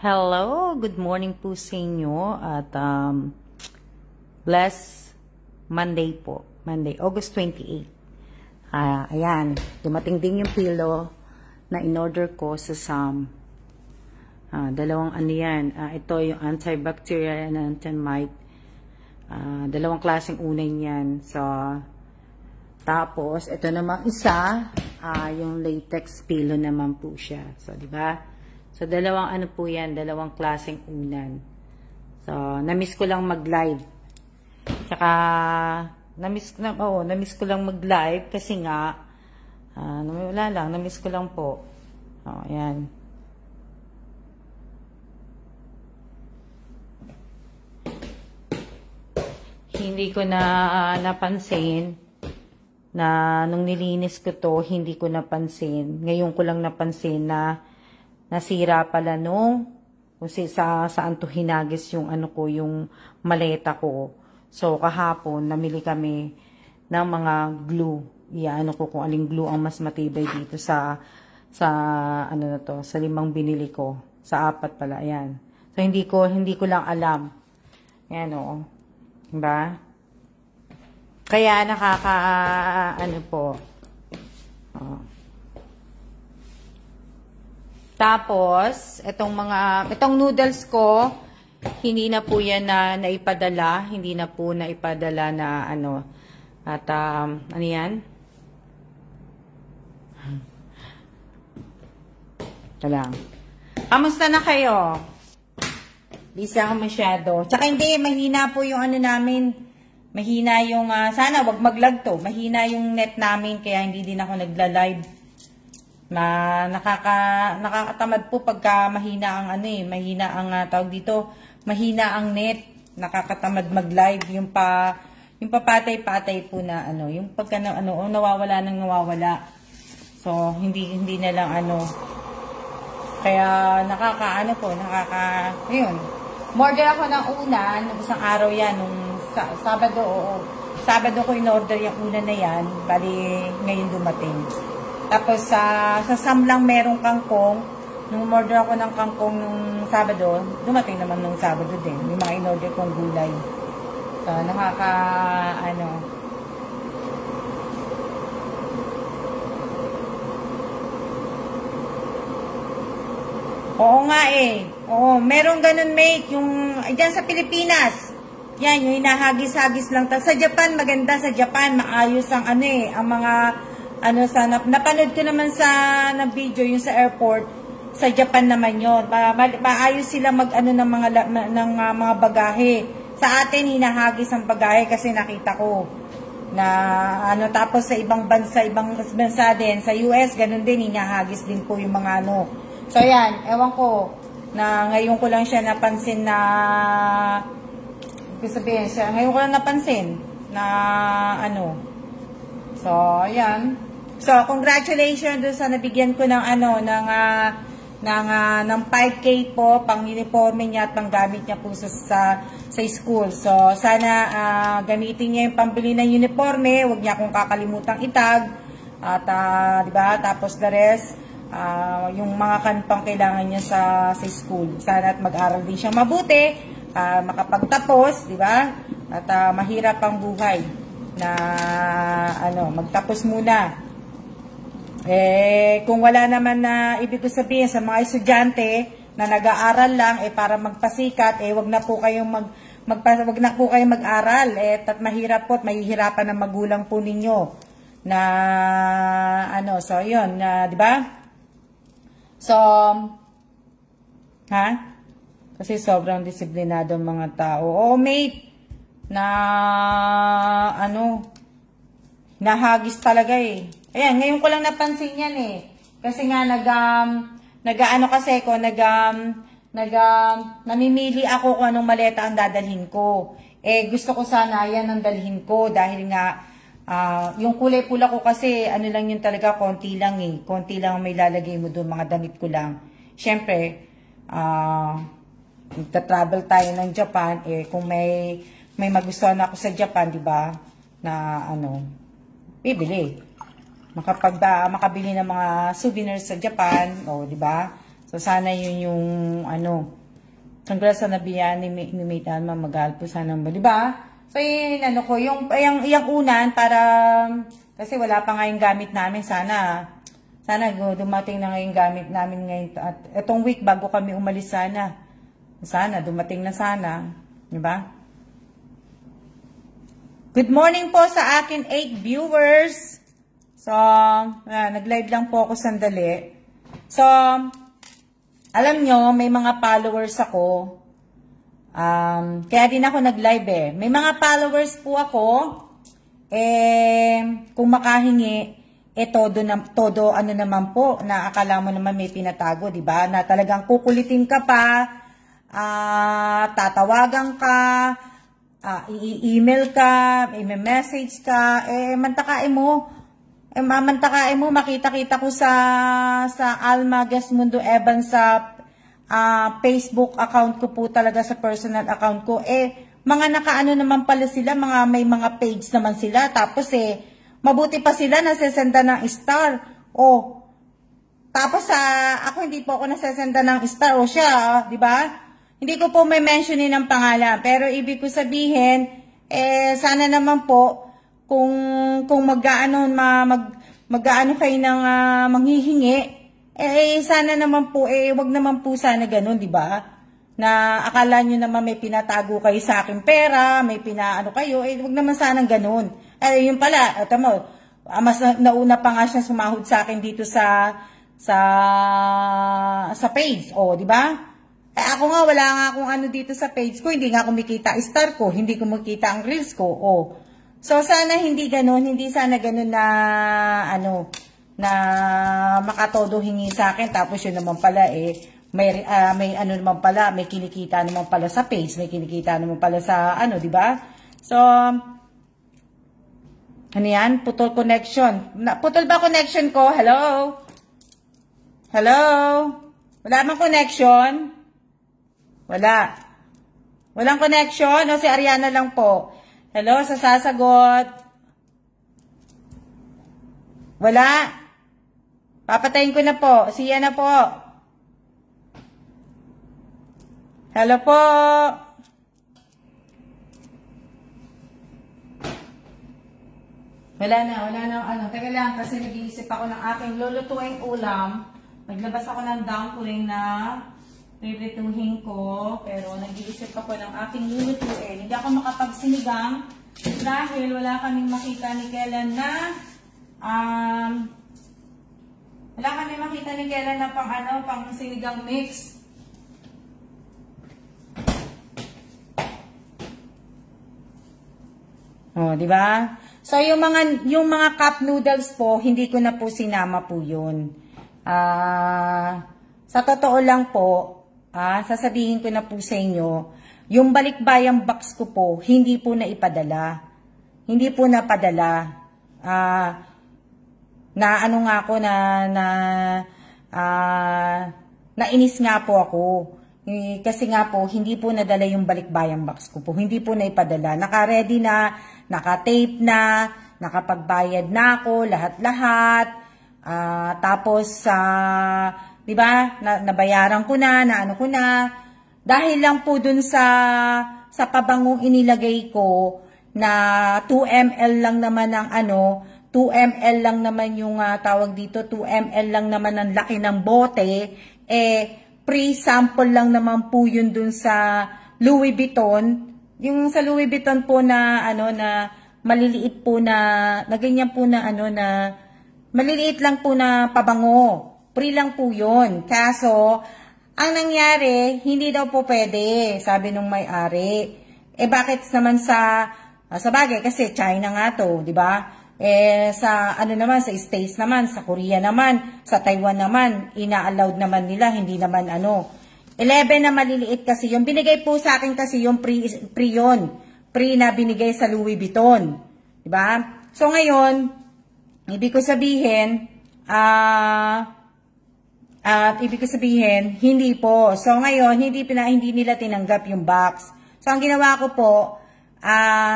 Hello, good morning po sa inyo at blessed Monday po. Monday, August 28. Ayan, dumating din yung pillow na in-order ko sa Sam. Dalawang ano yan. Ito yung antibacterial and antimite. Dalawang klaseng unan yan. So, tapos, ito namang isa, yung latex pillow naman po siya. So, di ba? So, dalawang ano po yan, dalawang klaseng unan. So, na-miss ko lang mag-live. Tsaka, na-miss ko lang mag-live kasi nga, wala lang, na-miss ko lang po. O, ayan. Hindi ko na napansin na nung nilinis ko to, hindi ko napansin. Ngayon ko lang napansin na nasira pala nung kasi saan to hinagis yung ano ko, yung maleta ko. So, kahapon, namili kami ng mga glue. Ano ko kung aling glue ang mas matibay dito sa ano na to, sa 5 binili ko. Sa 4 pala, ayan. So, hindi ko lang alam. Ayan, oo. Diba? Kaya ano po. Tapos, itong noodles ko, hindi na po yan na naipadala. Hindi na po naipadala na ano. At, ano yan? Ito lang. Kamusta na kayo? Busy ako masyado. Tsaka hindi, mahina po yung ano namin. Mahina yung, sana wag mag-lag to. Mahina yung net namin, kaya hindi din ako nagla-live. Nakakatamad po pagka mahina ang ano mahina ang tawag dito, mahina ang net, nakakatamad mag-live, yung papatay-patay po na ano, yung pagka nawawala. So hindi na lang ano. Kaya ayun. Order ako ng unan, isang araw yan nung Sabado, Sabado ko in-order yung unan na yan, bali ngayon dumating. Tapos, sa Sam lang merong kangkong. Nung order ako ng kangkong nung Sabado, dumating naman nung Sabado din. Yung mga in-order kong gulay. So, Oo nga Oo, merong ganun, mate. Yung, dyan sa Pilipinas. Yan, yung hinahagis-hagis lang. Sa Japan, maganda sa Japan. Maayos ang ang mga napanood ko naman sa video yung sa airport sa Japan naman yon. Maayos sila ng mga bagahe. Sa atin hinahagis ang bagahe kasi nakita ko na tapos sa ibang bansa din sa US ganun din, hinahagis din po yung mga So yan, ewan ko na ngayon ko lang siya napansin na ngayon ko lang napansin na So ayan. So, congratulations doon sa nabigyan ko ng ng 5K po, pang uniforme niya at pang gamit niya po sa school. So, sana gamitin niya yung pambili ng uniforme, huwag niya akong kakalimutang itag. At, di ba? Tapos the rest, yung mga kanpang kailangan niya sa school. Sana at mag-aral din siyang mabuti, makapagtapos, di ba? At mahirap ang buhay na magtapos muna. Kung wala naman na ibig sabihin sa mga estudyante na nag-aaral lang para magpasikat, wag na po kayong mag-aral at mahirap po at mahihirapan ang magulang po ninyo na so yun, di ba? So kasi sobrang disiplinado ang mga tao. Oo, mate, na nahagis talaga Ayan, ngayon ko lang napansin yan Kasi nga namimili ako kung anong maleta ang dadalhin ko. Gusto ko sana yan ang dalhin ko dahil nga yung kulay pula ko kasi lang yun talaga, konti lang Konti lang ang may lalagay mo doon, mga damit ko lang. Siyempre, magta-travel tayo ng Japan, kung may magustuhan ako sa Japan, di ba? Na bibili. Makabili ng mga souvenirs sa Japan, di ba? So, sana yun yung, ano, congrats sa nabiyan ni Maitan, mamagal po sana mo, di ba? So, yun, ano ko, yung unan, para, kasi wala pa nga yung gamit namin, sana dumating na ngayon gamit namin ngayon, at etong week, bago kami umalis sana, dumating na sana, di ba? Good morning po sa akin 8 viewers. So, nag-live lang po ako sandali. So, alam nyo, may mga followers ako. Kaya din ako nag-live eh. May mga followers po ako. Kung makahingi, todo ano naman po, na akala mo naman may pinatago, di ba? Na talagang kukulitin ka pa, tatawagan ka, i-email ka, i-message ka, mantakain mo, makita-kita ko sa Alma Gasmundo Evans sa Facebook account ko po talaga, sa personal account ko. Mga nakaano naman pala sila, may mga page naman sila. Tapos mabuti pa sila nasesenda ng star. Tapos ako hindi po ako nasesenda ng star. Siya, di ba? Hindi ko po may mentionin ng pangalan. Pero ibig ko sabihin, sana naman po, kung mag-aano kayo ng manghihingi, sana naman po, wag naman po sana ganun, di ba? Na akala nyo naman may pinatago kayo sa akin pera, may pinaano kayo, wag naman sanang ganun. Yun pala, ito mo, mas nauna pa nga siya sumahod sa akin dito sa page, di ba? Ako nga, wala nga akong ano dito sa page ko, hindi nga kumikita star ko, hindi kumikita ang reels ko, So, sana hindi sana ganun na, na makatodo hingi sa akin, tapos yun naman pala, may ano naman pala, may kinikita naman pala sa page, may kinikita naman pala sa, di ba? So, ano yan? Putol connection. Putol ba connection ko? Hello? Hello? Wala bang connection? Wala. Walang connection? Si Ariana lang po. Hello, sasagot. Wala. Papatayin ko na po. Siya na po. Hello po. Wala na. Teka lang, kasi nag-iisip ako ng aking lulutuing ulam. Naglabas ako ng dumpling na pipituhin ko, pero nag-iisip ako ng aking lulutuin. Hindi ako makapagsinigang dahil wala kaming makita ni Kellen na pang sinigang mix. Di ba? So yung mga cup noodles po, hindi ko na po sinama po 'yun. Sa totoo lang po, sasabihin ko na po sa inyo, yung balikbayang box ko po, hindi po na ipadala. Hindi po napadala. Nainis nga po ako. Kasi nga po, hindi po nadala yung balikbayang box ko po. Hindi po na ipadala. Naka-ready na, naka-tape na, nakapagbayad na ako, lahat-lahat. Tapos, di ba, nabayaran ko na, naano ko na. Dahil lang po dun sa pabangong inilagay ko na 2 ml lang naman ang 2 ml lang naman yung tawag dito, 2 ml lang naman ang laki ng bote, pre-sample lang naman po yun dun sa Louis Vuitton. Yung sa Louis Vuitton po na, na maliliit po na ganyan po na, na maliliit lang po na pabango. Free lang po yun. Kaso, ang nangyari, hindi daw po pwede, sabi nung may-ari. Bakit naman sa bagay, kasi China nga to, di ba? Sa sa States naman, sa Korea naman, sa Taiwan naman, ina-allowed naman nila, hindi naman 11 na maliliit kasi yung binigay po sa akin kasi yung free yun. Free na binigay sa Louis Vuitton. Di ba? So ngayon, ibig ko sabihin, hindi po. So ngayon, hindi nila tinanggap yung box. So ang ginawa ko po,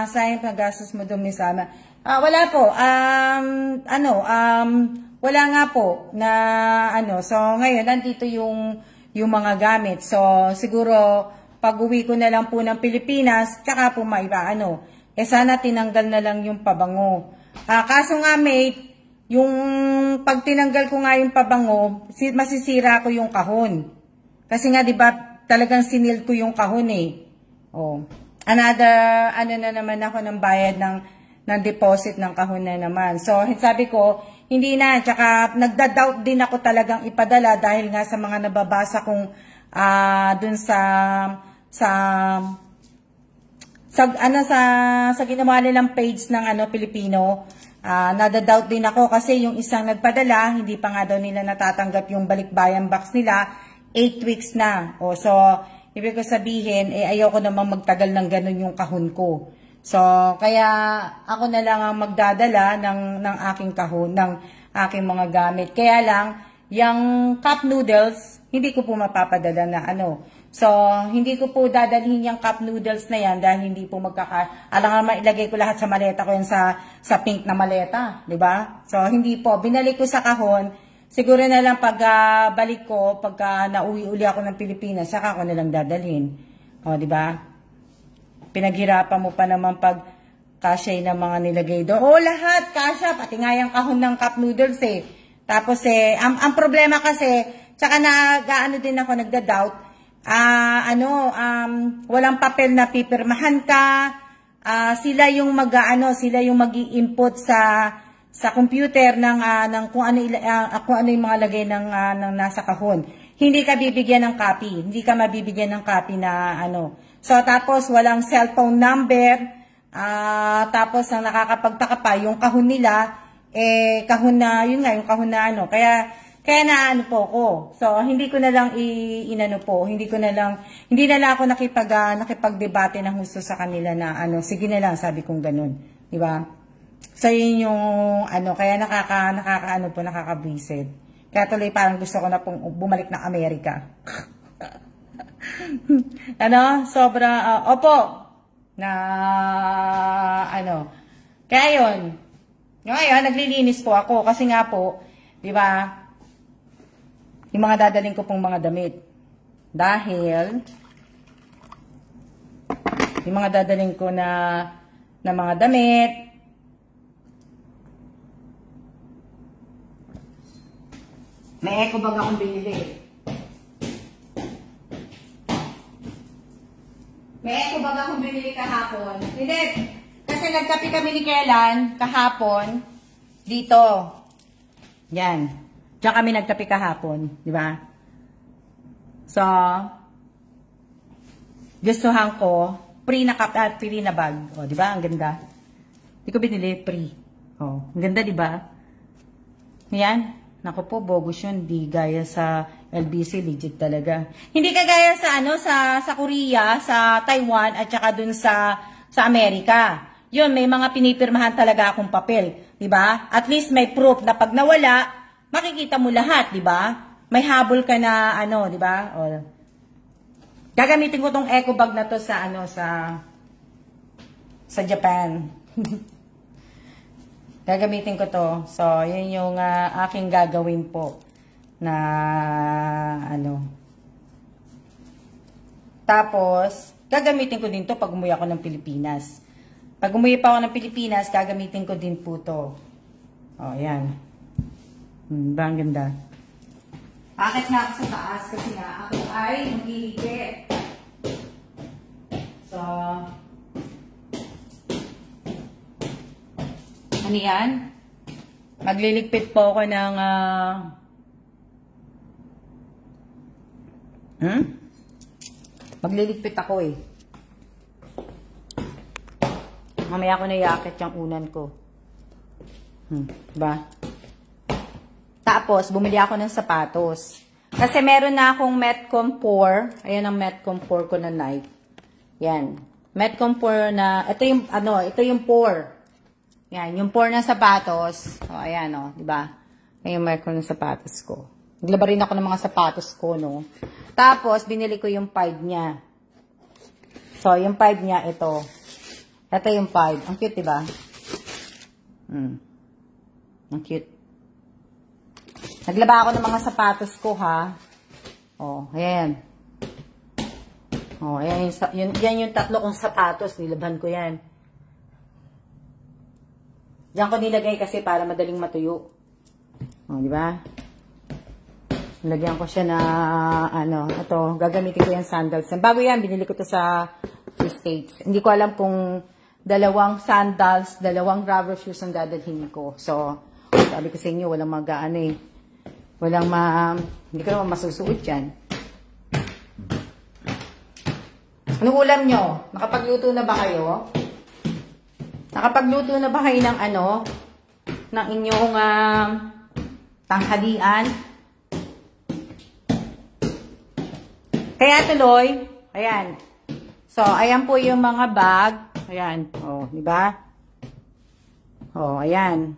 sayang paggastos mo dumi sana. Wala po. Wala nga po na So ngayon nandito yung yung mga gamit. So, siguro, pag-uwi ko na lang po ng Pilipinas, tsaka po maiba, sana tinanggal na lang yung pabango. Kaso nga, mate, yung pag tinanggal ko nga yung pabango, masisira ko yung kahon. Kasi nga, di ba, talagang sinil ko yung kahon eh. Oh. Another, na naman ako ng bayad ng deposit ng kahon na naman. So, sabi ko, hindi na. Tsaka, nagda-doubt din ako talagang ipadala dahil nga sa mga nababasa kong dun sa ginawa nilang page ng Pilipino, nada-doubt din ako kasi yung isang nagpadala, hindi pa nga daw nila natatanggap yung balikbayan box nila, 8 weeks na. O, so, ibig ko sabihin, ayoko namang magtagal ng ganun yung kahon ko. So, kaya ako na lang ang magdadala ng aking kahon, ng aking mga gamit. Kaya lang, yung cup noodles, hindi ko po mapapadala na So, hindi ko po dadalhin yung cup noodles na yan dahil hindi po alam nga mailagay ko lahat sa maleta ko yan sa pink na maleta, di ba? So, hindi po. Binalik ko sa kahon. Siguro na lang pag balik ko, pagka nauwi-uli ako ng Pilipinas, saka ako na lang dadalhin. O, di ba? Pinaghirapan mo pa naman pag kasya ng mga nilagay doon. O, lahat, kasya. Pati nga yung kahon ng cup noodles eh. Tapos ang problema kasi, tsaka din ako, nagda-doubt, walang papel na pipirmahan ka, sila yung sila yung magi-input sa computer ng kung ano yung mga lagay ng nasa kahon. Hindi ka bibigyan ng copy, hindi ka mabibigyan ng copy na So tapos walang cellphone number, tapos ang nakakapagtaka pa yung kahon nila kahon na yun nga yung kahon na kaya na po ko. So, hindi ko na lang hindi na lang ako nakipagdebate ng husto sa kanila na sige na lang, sabi kong ganun. Di ba? So, yun yung, kaya nakakabwisit. Kaya tuloy parang gusto ko na pong bumalik ng Amerika. Sobra, opo, na, kaya yun. Ngayon, naglilinis po ako kasi nga po, di ba, yung mga dadaling ko pong mga damit. Dahil, yung mga dadaling ko na mga damit, may eco bag akong binili. May eco bag akong binili kahapon. Hindi, kasi nagkape kami ni Kailan kahapon dito. Yan. Diyan kami nagkape kahapon, di ba? So, gustuhan ko, free na bag. O, di ba? Ang ganda. Hindi ko binili, free. O, ang ganda, di ba? Yan. Naku po, bogus yun. Di gaya sa LBC, legit talaga. Hindi kagaya sa sa Korea, sa Taiwan, at saka dun sa Amerika. Yun, may mga pinipirmahan talaga akong papel, di ba? At least may proof na pag nawala, makikita mo lahat, di ba? May habol ka na di ba? O, gagamitin ko tong eco bag na to sa sa Japan. Gagamitin ko to. So, yun yung aking gagawin po na Tapos, gagamitin ko din to pag umuwi ako ng Pilipinas. Pag umuwi pa ako ng Pilipinas, gagamitin ko din po to. O, yan. Ba, ang ganda. Akit nga ako sa taas kasi nga ako ay maghihigit. So, ano yan? Magliligpit po ako ng magliligpit ako eh. Mamaya ko na iakit yung unan ko. Diba? Tapos, bumili ako ng sapatos. Kasi meron na akong Metcon 4. Ayan ang Metcon 4 ko na Nike. Yan. Metcon 4 na, ito yung 4. Yan, yung 4 na sapatos. O, ayan o, diba? Ayan yung Metcon na sapatos ko. Naglaba rin ako ng mga sapatos ko, no? Tapos, binili ko yung 5 niya. So, yung 5 niya, ito. Ito yung 5. Ang cute, diba? Ang cute. Naglaba ako ng mga sapatos ko, ha? Oh, ayan. Oh, ayan yan yung tatlo kong sapatos. Nilabhan ko yan. Diyan ko nilagay kasi para madaling matuyo. Oh, di ba? Nilagyan ko siya na, ito, gagamitin ko yung sandals. Bago yan, binili ko to sa States. Hindi ko alam kung dalawang sandals, dalawang rubber shoes ang dadalhin ko. So, sabi ko sa inyo, walang hindi ko naman masusuot yan. Anong ulam nyo? Nakapagluto na ba kayo? Nakapagluto na ba kayo ng ng inyong tanghalian? Kaya tuloy, ayan. So, ayan po yung mga bag. Ayan, oh, di ba? Oh, ayan.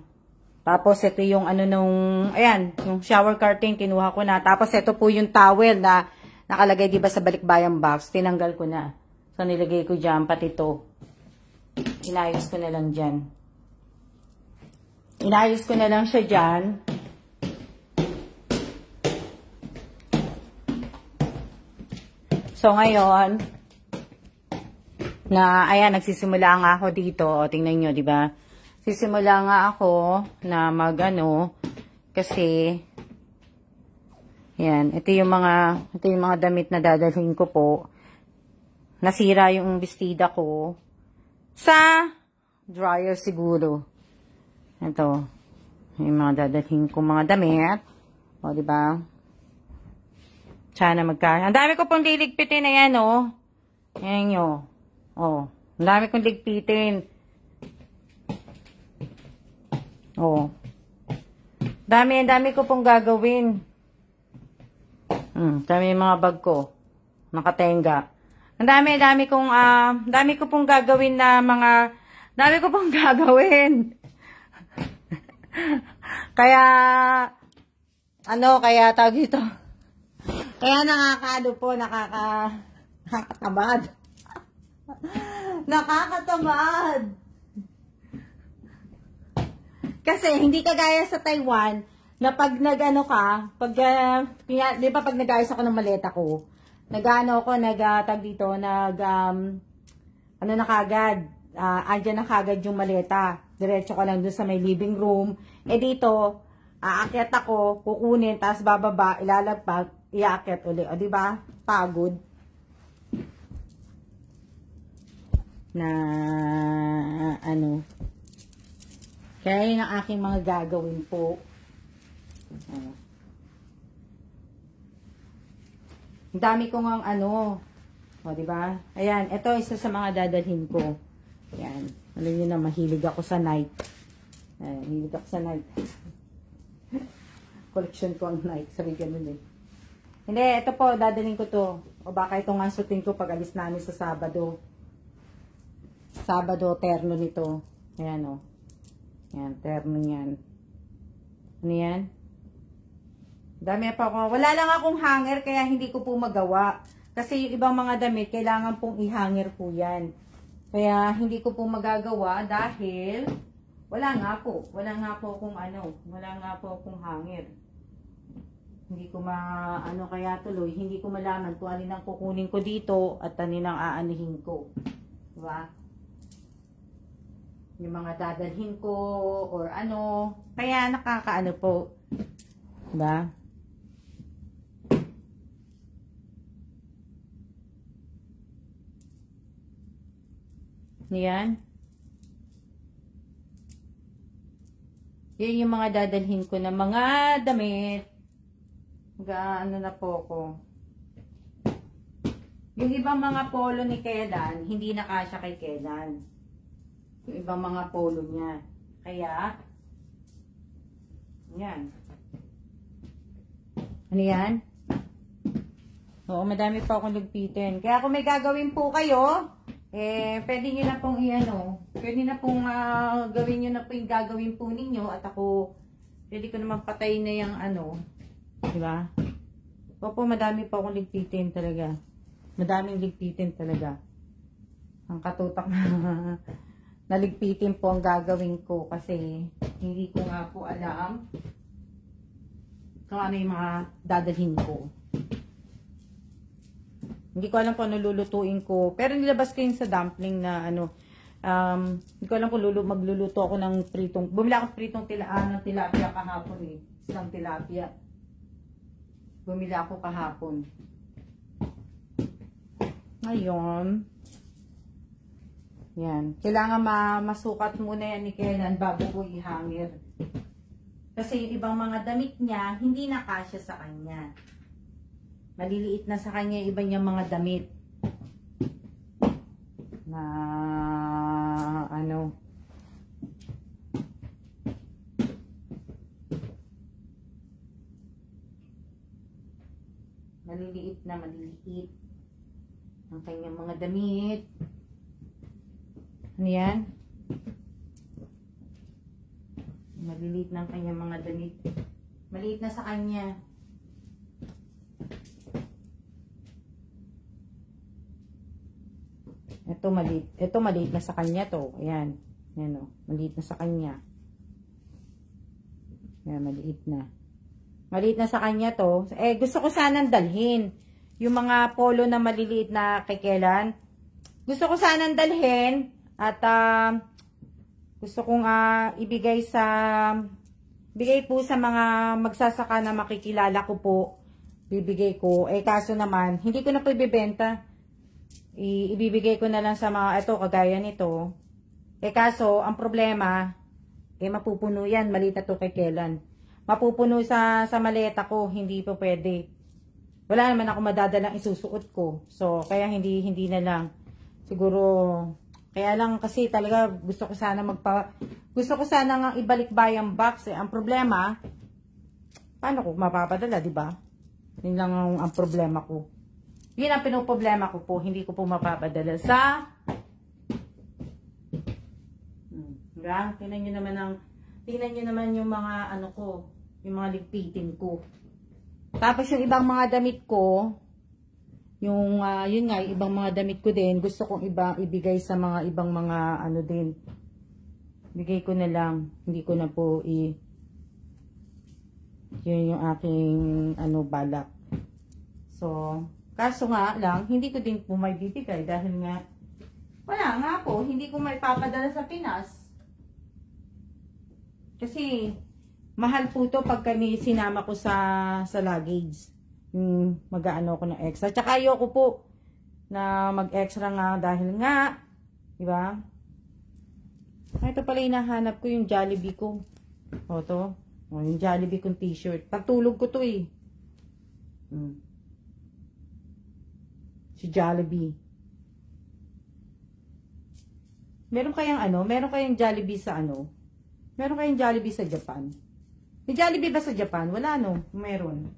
Tapos, ito yung ayan, yung shower curtain, kinuha ko na. Tapos, ito po yung towel na nakalagay, di ba, sa balikbayang box. Tinanggal ko na. So, nilagay ko dyan, pati ito. Inayos ko na lang dyan. Inayos ko na lang siya dyan. So, ngayon, ayan, nagsisimula nga ako dito. O, tingnan nyo, di ba? Sisimula nga ako na kasi, ayan, ito yung mga damit na dadalhin ko po. Nasira yung bestida ko sa dryer siguro. Ito, yung mga dadalhin ko mga damit. O, di ba? Sana ang dami ko pong liligpitin na yan, oh. Ayan nyo. Oh, ang dami kong ligpitin. Oh. Dami ko pong gagawin. Dami yung mga bag ko. Nakatenga. Ang dami ko pong gagawin na dami ko pong gagawin. Kaya, kaya tawag ito. Kaya nakakatamad. Nakakatamad. Kasi hindi kagaya sa Taiwan na pag di ba pag nag-ayos ako ng maleta ko, andyan na kagad yung maleta. Diretso ko lang dun sa may living room. Dito, aakyat ako, kukunin, tapos bababa, ilalagpak, iakyat ulit. O, diba? Pagod. Kaya yun ang aking mga gagawin po. Ang dami ko ngang o, diba? Ayan, ito isa sa mga dadalhin ko. Ayan. Alam nyo na, mahilig ako sa night. Ayan, mahilig ako sa night. Collection ko ang night. Sabi ganun eh. Hindi, ito po, dadalhin ko to. O baka ito nga sutin ko pag alis namin sa Sabado. Sabado, terno nito. Ayan o. Ayan, terno yan. Ano yan? Dami pa ako. Wala lang akong hanger kaya hindi ko po magawa. Kasi yung ibang mga damit, kailangan pong i-hanger po yan. Kaya hindi ko po magagawa dahil wala nga po. Wala nga po akong hanger. Hindi ko kaya tuloy, hindi ko malaman kung alin ang kukunin ko dito at alin ang aanihin ko. Diba? Yung mga dadalhin ko or kaya nakakaano po. Diba? Yan. Yan yung mga dadalhin ko na mga damit. Na po ko. Yung ibang mga polo ni Kedan, hindi na kasya kay Kedan. Yung ibang mga polo niya. Kaya, yan. Ano yan? Oo, madami pa akong lugpitin. Kaya kung may gagawin po kayo, pwede nyo na pong pwede na pong gawin nyo na po yung gagawin po ninyo at ako, pwede ko naman patay na yung diba? Opo, madami pa akong ligpitin talaga. Madaming ligpitin talaga. Ang katutak na naligpitin po ang gagawin ko kasi hindi ko nga po alam kung ano yung mga dadalhin ko. Hindi ko alam kung ano lulutuin ko. Pero nilabas ko yung sa dumpling na ano. Hindi ko alam kung magluluto ako ng pritong. Bumili ako pritong ng tilapia kahapon eh. Isang tilapia. Bumili ako kahapon. Ngayon. Yan. Kailangan masukat muna yan ni Kenan bago ko ihangir. Kasi yung ibang mga damit niya, hindi na kasya sa kanya. Maliliit na sa kanya yung iba niyang mga damit. Na ano. Maliliit ang kanyang mga damit. Ano yan? Maliliit na ang kanyang mga damit. Maliit na sa kanya. Ito maliit. Ito maliit na sa kanya to. Ayan. Ayan o. Maliit na sa kanya. Ayan, maliit na. Maliit na sa kanya to. Eh, gusto ko sanang dalhin. Yung mga polo na maliliit na kay Kelan. Gusto ko sanang dalhin. At, gusto kong bigay po sa mga magsasaka na makikilala ko po. Bibigay ko. Eh, kaso naman, hindi ko na po ibibenta. Ibibigay ko na lang sa mga, ito, kagaya nito. Eh kaso, ang problema, mapupuno yan, maliit na to kay Kelan. Mapupuno sa maleta ko, hindi po pwede. Wala naman ako madadalang isusuot ko. So, kaya hindi na lang. Siguro, kaya lang kasi talaga gusto ko sana nga ibalik bayang box eh. Ang problema, paano ko mapapadala, di ba? Yun lang ang problema ko. Yun ang pinoproblema ko po. Hindi ko po mapapadala sa... Diba? Tingnan nyo naman yung mga ano ko. Yung mga ligpitin ko. Tapos yung ibang mga damit ko, yun nga, yung ibang mga damit ko din, gusto kong ibigay sa mga ibang mga ano din. Bigay ko na lang. Hindi ko na po yun yung aking balak. So... Kaso nga lang, hindi ko din po may bibigay dahil nga, wala nga po, hindi ko may papadala sa Pinas. Kasi, mahal po to pagka sinama ko sa luggage. Mag-aano ko ng extra. Tsaka ayoko po na mag-extra nga dahil nga, di ba? Ito pala hinahanap ko yung Jollibee ko. O to, yung Jollibee kong t-shirt. Pagtulog ko to eh. Si Jollibee. Meron kayang Jollibee sa Meron kayang Jollibee sa Japan. May Jollibee ba sa Japan? Wala meron.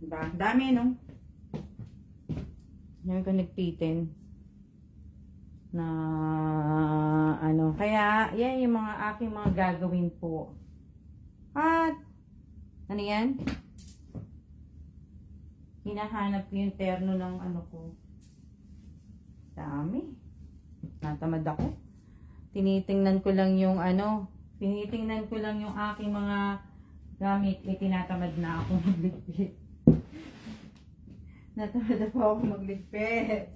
Diba? Dami Yan ko nagpitin. Na kaya yan yung mga aking mga gagawin po. At ano yan? Hinahanap ko yung terno ng ko. Dami. Natamad ako. Tinitingnan ko lang yung tinitingnan ko lang yung aking mga gamit. Tinatamad na ako magligpit. Natamad na po ako magligpit.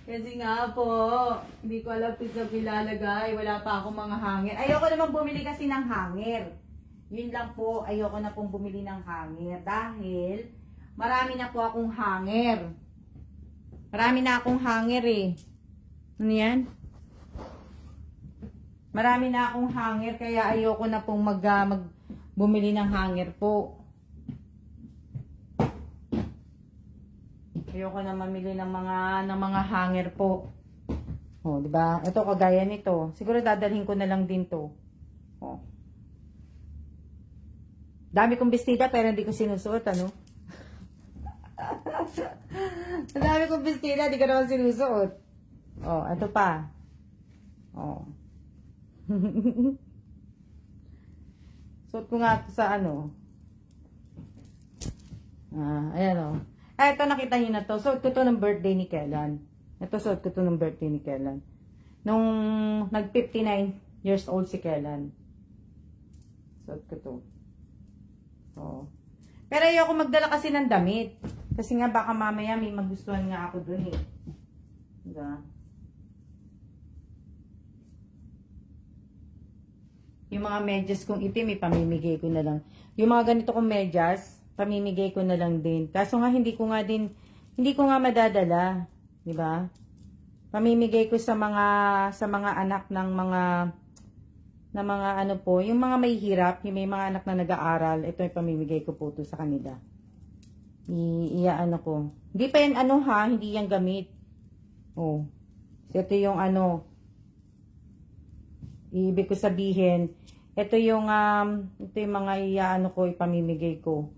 Kasi nga po, hindi ko alam kung saan ilalagay. Wala pa akong mga hanger. Ayoko namang bumili kasi ng hanger. Yun lang po, ayoko na pong bumili ng hanger. Dahil, marami na po akong hanger. Marami na akong hanger eh. Ano yan? Marami na akong hanger kaya ayoko na pong bumili ng hanger po. Ayoko na mamili ng mga hanger po. Oh, di ba? Ito kagaya nito. Siguro dadalhin ko na lang din to. Oh. Dami kong bestida pero hindi ko sinusuot, Ang dami kong bestida, di ko naman sinusuot. Oh, ito pa. Oh. Suot ko nga sa ayan ito nakita nyo na to. Suot ko to ng birthday ni Kelan. Ito suot ko to ng birthday ni Kelan. Nung nag-59 years old si Kelan. Suot ko to. Oh. Pero ayoko magdala kasi ng damit. Kasi nga baka mamaya may magustuhan nga ako dun eh. Diba? Yung mga medyas kong itim, pamimigay ko na lang. Yung mga ganito kong medyas, pamimigay ko na lang din. Kaso nga hindi ko nga madadala, 'di ba? Pamimigay ko sa mga anak ng mga ano po, yung mga may hirap, yung may mga anak na nag-aaral, ito yung pamimigay ko po to sa kanila. Iyaano ko. Hindi pa yan ano ha, hindi yan gamit. Oh. So, ito yung ano, ibig ko sabihin, ito yung mga iyaano ko, ipamimigay ko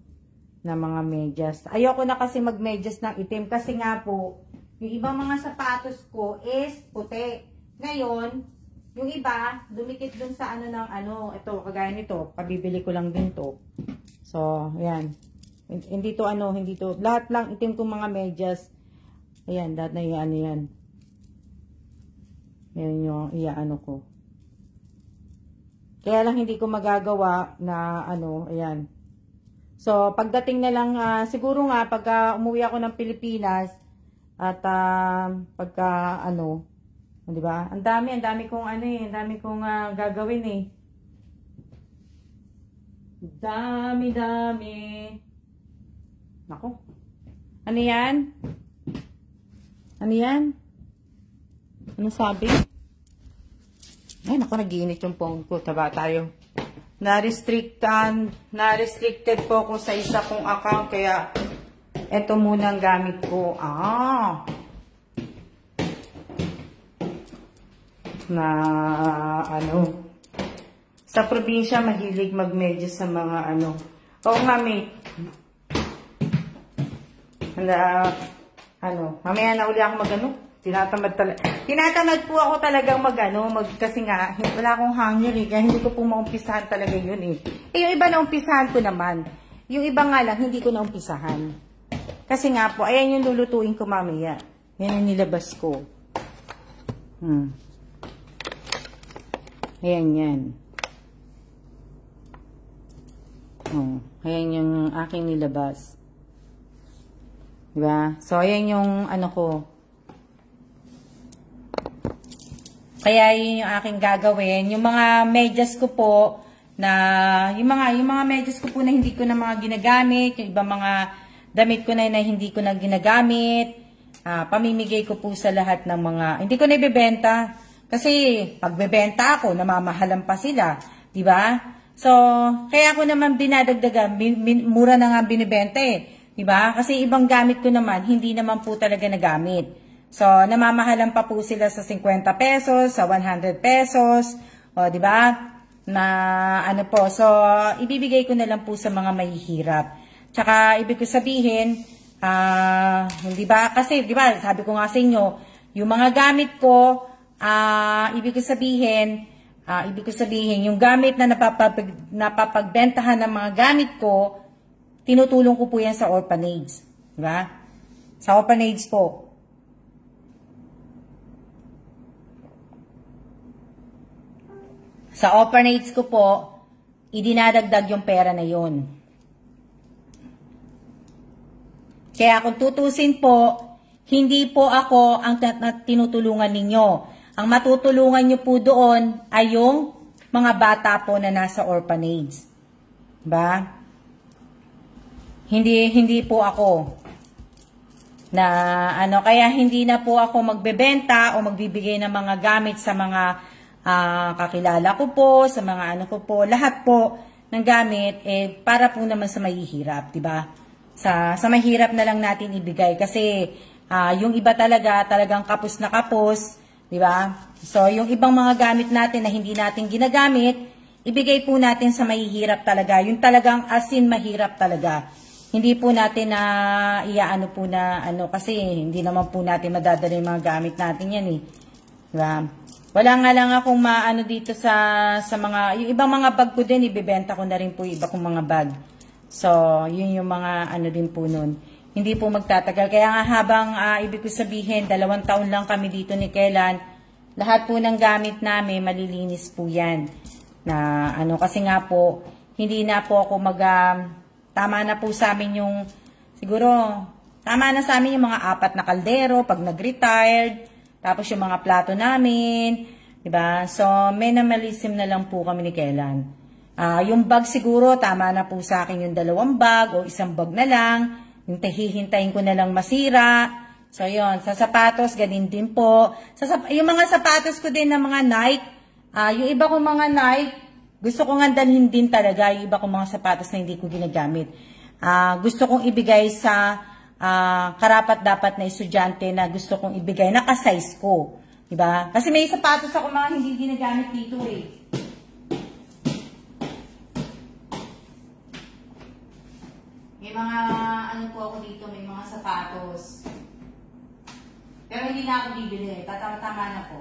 na mga medyas. Ayoko na kasi mag-medyas ng itim kasi nga po, yung ibang mga sapatos ko is puti. Ngayon, yung iba, dumikit dun sa ano ng ano, ito, kagaya nito, pabibili ko lang din to. So, ayan. Hindi to ano, hindi to, lahat lang itim kong mga medyas. Ayan, lahat na iyaano yan. Yan yung iyaano ko. Kaya lang hindi ko magagawa na ano, ayan. So, pagdating na lang, siguro nga, pagka umuwi ako ng Pilipinas, at pagka ano, di ba? Ang dami kong ano eh, ang dami kong gagawin eh. Dami. Nako. Ano yan? Ano yan? Ano sabi? Ay, nako, nag-iinit yung phone ko. Taba tayo. Na-restricted po ako sa isa kong account, kaya ito muna ang gamit ko. Na ano, sa probinsya mahilig mag-medyas sa mga ano. Oo nga, mate. Mamaya na uli ako mag-ano. Tinatamad po ako talagang kasi nga, wala akong hanger eh, kaya hindi ko po maumpisahan talaga yun eh. Yung iba na umpisahan ko naman. Yung iba nga lang, hindi ko na umpisahan. Kasi nga po, ayan yung lulutuin ko mamaya. Yan yung nilabas ko. Ayan yan. Ayan yung aking nilabas. Diba? So, ayan yung ano ko. Kaya yun yung aking gagawin. Yung mga medyas ko po, yung mga medyas ko po na hindi ko na mga ginagamit, yung ibang mga damit ko na hindi ko na ginagamit, pamimigay ko po sa lahat ng mga, hindi ko na ibebenta. Kasi pagbebenta ako, namamahalan pa sila, di ba? So, kaya ako naman binadagdagan, mura na nga binibenta eh, di ba? Kasi ibang gamit ko naman, hindi naman po talaga nagamit. So, namamahalan pa po sila sa 50 pesos, sa 100 pesos, o di ba? Na ano po, so ibibigay ko na lang po sa mga mahihirap. Tsaka ibig ko sabihin, hindi ba? Kasi, di ba, sabi ko nga sa inyo, yung mga gamit ko, ibig ko sabihin, yung gamit na napapagbentahan ng mga gamit ko, tinutulong ko po yan sa orphanage. Di ba? Sa orphanage po. Sa orphanage ko po, idinadagdag yung pera na yun. Kaya kung tutusin po, hindi po ako ang tinutulungan ninyo. Ang matutulungan nyo po doon ay yung mga bata po na nasa orphanage. Diba? Hindi po ako na kaya hindi na po ako magbebenta o magbibigay ng mga gamit sa mga kakilala ko po, sa mga ko po, lahat po ng gamit para po naman sa mahihirap, 'di ba? Sa mahirap na lang natin ibigay kasi yung iba talagang kapos na kapos, 'di ba? So yung ibang mga gamit natin na hindi natin ginagamit, ibigay po natin sa mahihirap talaga. Yung talagang asin mahirap talaga. Hindi po natin na iaano po na kasi hindi naman po natin madadala yung mga gamit natin yan eh. 'Di ba? Wala nga lang akong maano dito sa mga, yung ibang mga bag ko din, ibibenta ko na rin po yung iba kong mga bag. So, yun yung mga din po nun. Hindi po magtatagal. Kaya nga habang, ibig ko sabihin, 2 taon lang kami dito ni Kellan, lahat po ng gamit namin, malilinis po yan. Na kasi nga po, hindi na po ako tama na po sa amin yung, siguro, tama na sa amin yung mga 4 na kaldero pag nag-retired. Tapos yung mga plato namin. Diba? So, minimalism na lang po kami ni Kellan. Yung bag siguro, tama na po sa akin yung 2 bag o 1 bag na lang. Yung hihintayin ko na lang masira. So, yun. Sa sapatos, ganin din po. Yung mga sapatos ko din na mga Nike, yung iba kong mga Nike, gusto ko nga dalhin din talaga yung iba kong mga sapatos na hindi ko ginagamit. Gusto kong ibigay sa karapat-dapat na estudyante na gusto kong ibigay, naka-size ko. Diba? Kasi may sapatos ako mga hindi ginagamit dito eh. May mga, ano po ako dito, may mga sapatos. Pero hindi na ako bibili. Tatama-tama na po.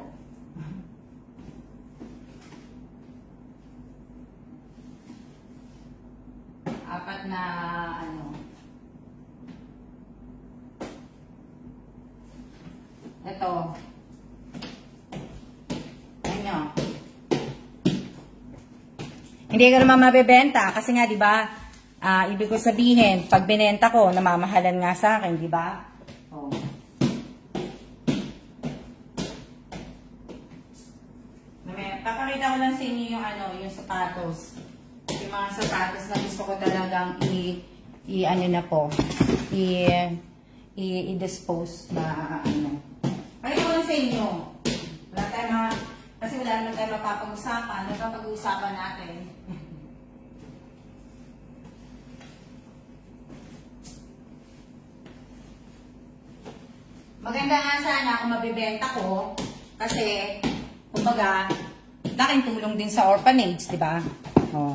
Apat na, ano. Ito. Ano. Hindi ko naman mabebenta. Kasi nga, di ba, ibig ko sabihin, pag binenta ko, namamahalan nga sa akin, di ba? Oh. Papakita ko lang sa inyo yung ano, yung sapatos. Yung mga sapatos na gusto ko talagang ano na po, i-dispose na ano. Pakita ko lang sa inyo. Wala tayo kasi wala naman tayo mapapag-usapan. Napapag-uusapan natin. Maganda nga sana kung mabibenta ko kasi kumbaga, laking tulong din sa orphanage, di ba? Oh.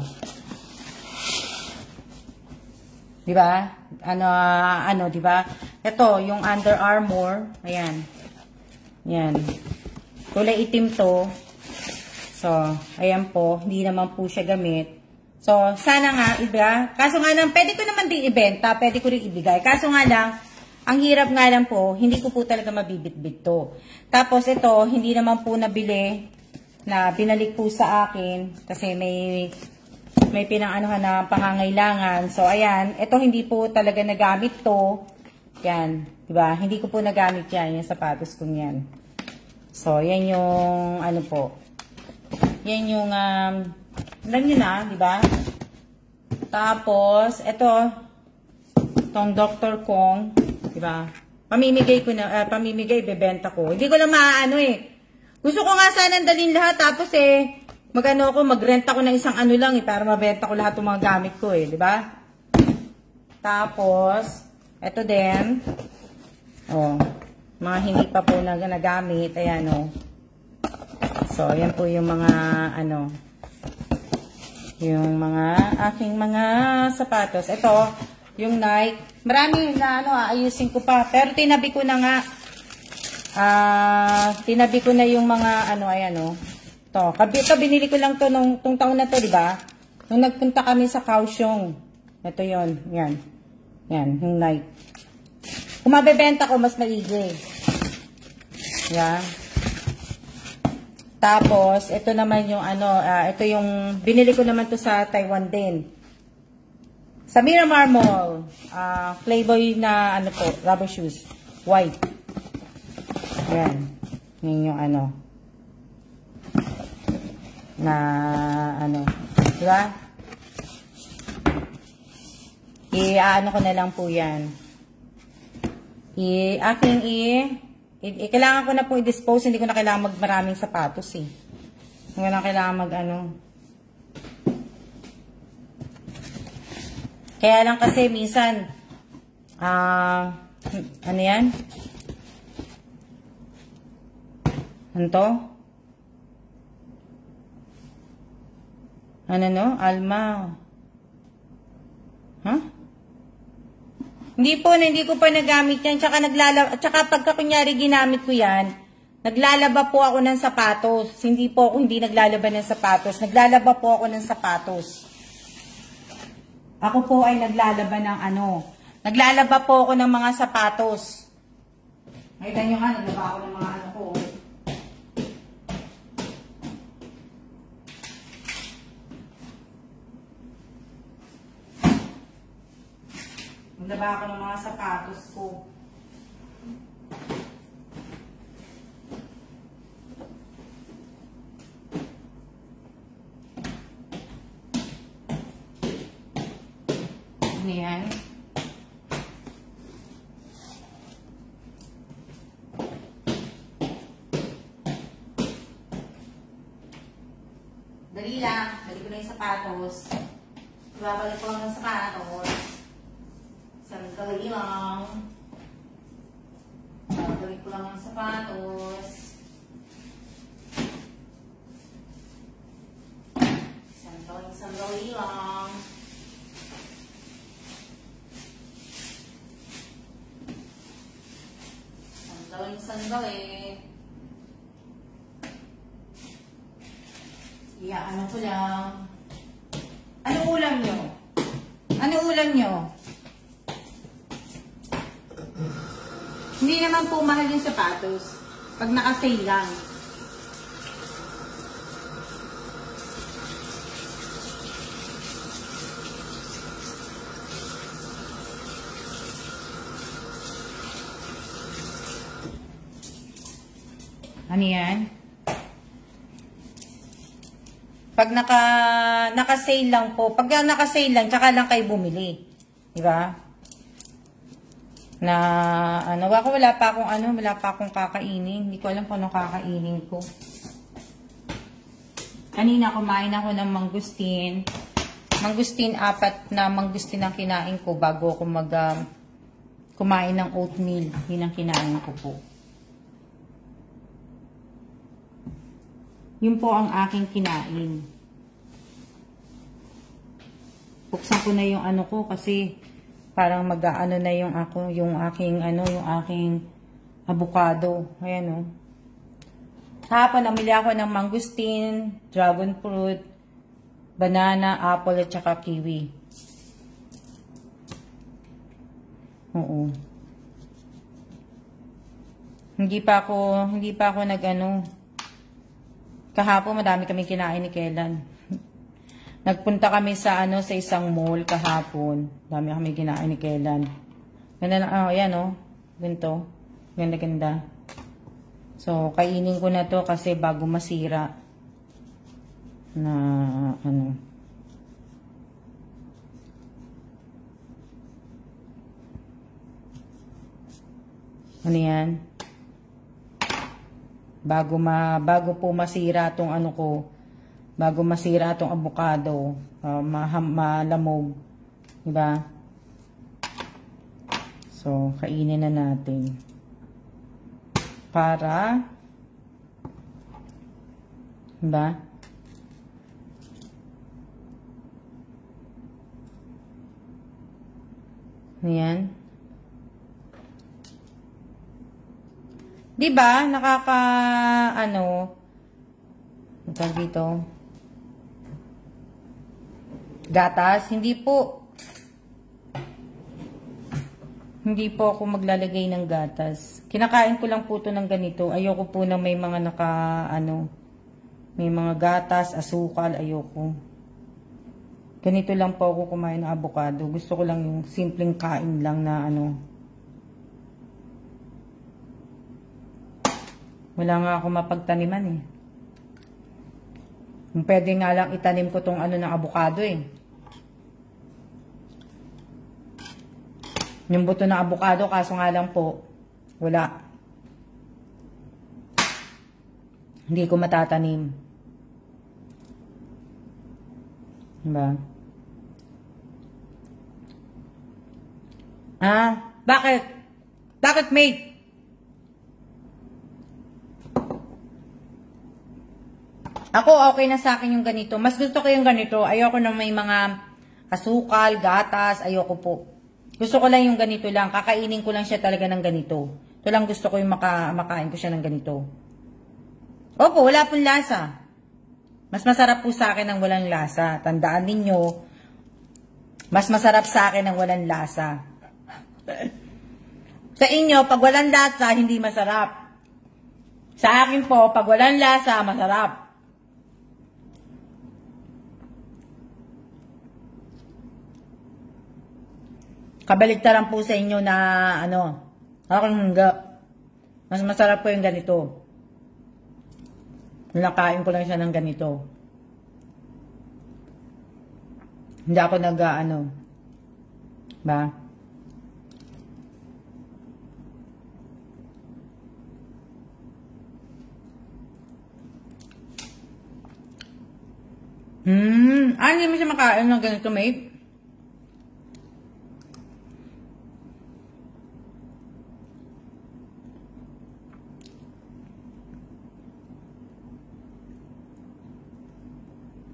Di ba? Ano, di ba? Ito, yung Under Armour, ayan. Yan. Kulay itim to. So, ayan po, hindi naman po siya gamit. So, sana nga, iba. Kaso nga lang, pwede ko naman din ibenta, pwede ko rin ibigay. Kaso nga lang, ang hirap nga lang po, hindi ko po talaga mabibitbit to. Tapos ito, hindi naman po nabili, na binalik po sa akin, kasi may pinang-anuhan na pangangailangan. So, ayan, ito hindi po talaga nagamit to. Yan, diba? Hindi ko po nagamit yan, yung sapatos kong yan. So, yan yung, ano po, yan yung, alam nyo na, diba? Tapos, ito, tong Dr. Kong, diba? Pamimigay ko na, bebenta ko. Hindi ko lang maaano eh. Gusto ko nga sana dalhin lahat, tapos mag-rent ako ng isang ano lang para mabenta ko lahat ng mga gamit ko eh, diba? Tapos, ito din, mga hindi pa po na nagamit, ayan So, ayan po yung mga, yung mga aking mga sapatos. Ito, yung Nike. Marami na ayusin ko pa. Pero tinabi ko na nga. Tinabi ko na yung mga ayan Ito, binili ko lang to nung taon na to, di ba? Nung nagpunta kami sa Kaohsiung. Ito yon, yan. Yan, yung Nike. Kung mabebenta ko, mas maigi. Yan. Tapos, ito naman yung ito yung, binili ko naman to sa Taiwan din. Sa Miramar Mall, Playboy na rubber shoes. White. Ayan. Yun yung diba? I-ano ko na lang po yan. Kailangan ko na po i-dispose. Hindi ko na kailangan maraming sapatos eh. Hindi ko na kailangan Kaya lang kasi minsan, ano yan? Ano to? Alma. Huh? Hindi ko pa nagamit yan. Tsaka pagka kunyari ginamit ko yan, naglalaba po ako ng sapatos. Hindi naglalaba ng sapatos. Naglalaba po ako ng sapatos. Ako po ay naglalaba ng Naglalaba po ako ng mga sapatos. Nakita nyo nga, naglaba ako ng mga ko. Maglaba ako ng mga sapatos ko. Ano yan? Dali lang. Dali ko na yung sapatos. Babalik ko lang ng sapatos. Sandali lang. Babalik ko lang ng sapatos. Sandali lang. Sandali. Ano ko lang. Ano ulam nyo? Ano ulam nyo? Hindi naman po mahal yung sapatos. Pag naka-sale lang. Ano yan? Pag naka-sale lang po, pag naka-sale lang, tsaka lang kayo bumili. Diba? Na, wala pa akong kakainin. Hindi ko alam kung anong kakainin ko. Kanina kumain ako ng mangustin. Mangustin, 4 na mangustin ang kinain ko bago ako kumain ng oatmeal. Yun ang kinain ko po. Yun po ang aking kinain. Buksan ko na yung ano ko kasi parang mag-aano na yung aking avocado. Ayan o. Kahapon namili ako ng mangustin, dragon fruit, banana, apple at saka kiwi. Oo. Hindi pa ako kahapon madami kaming kinain ni Kellan. Nagpunta kami sa isang mall kahapon. Dami kami kinain ni Kellan. Ganda na, ayan ganito. Ganda-ganda. So, kainin ko na to kasi bago masira. Na, Ano yan? Bago po masira tong bago masira tong avocado, malamog, diba? So, kainin na natin. Para, diba? Ayan. Diba? Tawag dito. Gatas? Hindi po. Hindi po ako maglalagay ng gatas. Kinakain ko lang po ito ng ganito. Ayoko po na may mga may mga gatas, asukal. Ayoko. Ganito lang po ako kumain ng avocado. Gusto ko lang yung simpleng kain lang na Wala nga ako mapagtaniman eh. Pwede nga lang itanim ko tong ng avocado eh. Yung buto ng avocado, kaso nga lang po, wala. Hindi ko matatanim. Diba? Bakit? Bakit, mate? Ako, okay na sa akin yung ganito. Mas gusto ko yung ganito. Ayoko na may mga asukal, gatas. Ayoko po. Gusto ko lang yung ganito lang. Kakainin ko lang siya talaga ng ganito. Ito lang gusto ko yung makain ko siya ng ganito. Opo, wala pong lasa. Mas masarap po sa akin ang walang lasa. Tandaan ninyo, mas masarap sa akin ang walang lasa. Sa inyo, pag walang lasa, hindi masarap. Sa akin po, pag walang lasa, masarap. Kabaligtaran po sa inyo na ano, aking mas masarap po yung ganito. Nakain ko lang siya ng ganito. Hindi ako nag-ano. Ba? Hindi mo siya makain ng ganito, mate?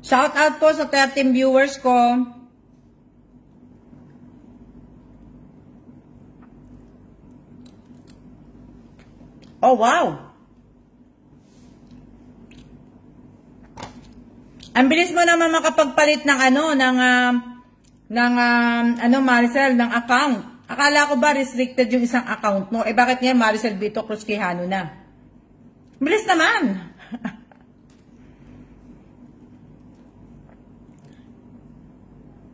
Shout out po sa 13 viewers ko. Oh, wow! Ang bilis mo naman makapagpalit ng Maricel, ng account. Akala ko ba restricted yung isang account mo? Eh, bakit ngayon Maricel Vito Cruz Quijano na? Bilis naman!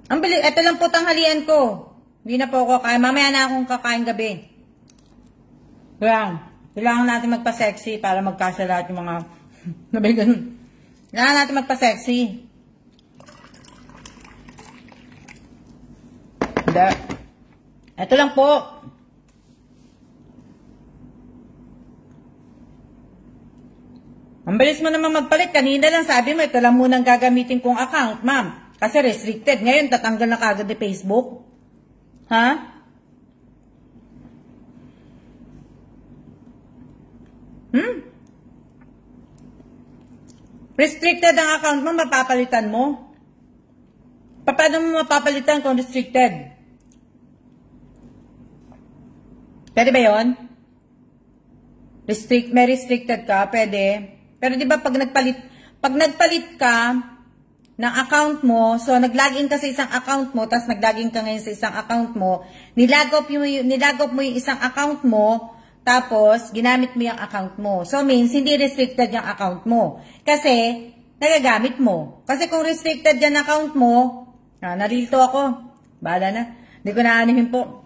Ang bilis, ito lang po tanghalian ko. Hindi na po ako kakain. Mamaya na akong kakain gabi. Kailangan natin magpa-sexy para magkasya lahat yung mga ganun. Kailangan natin magpa-sexy. Hindi. Ito lang po. Ang bilis mo naman magpalit. Kanina lang sabi mo, ito lang munang gagamitin kong account, ma'am. Kasi restricted. Ngayon, tatanggal na kagad ni Facebook. Ha? Restricted ang account mo, mapapalitan mo. Paano mo mapapalitan kung restricted? Pwede ba yun? May restricted ka, pwede. Pero di ba pag nagpalit ka ng account mo, so nag-login ka sa isang account mo, tapos nag-login ka ngayon sa isang account mo, nilagop mo yung isang account mo, tapos ginamit mo yung account mo. So means, hindi restricted yung account mo. Kasi, nagagamit mo. Kasi kung restricted yung account mo, narilito ako. Bahala na. Hindi ko naanihin po.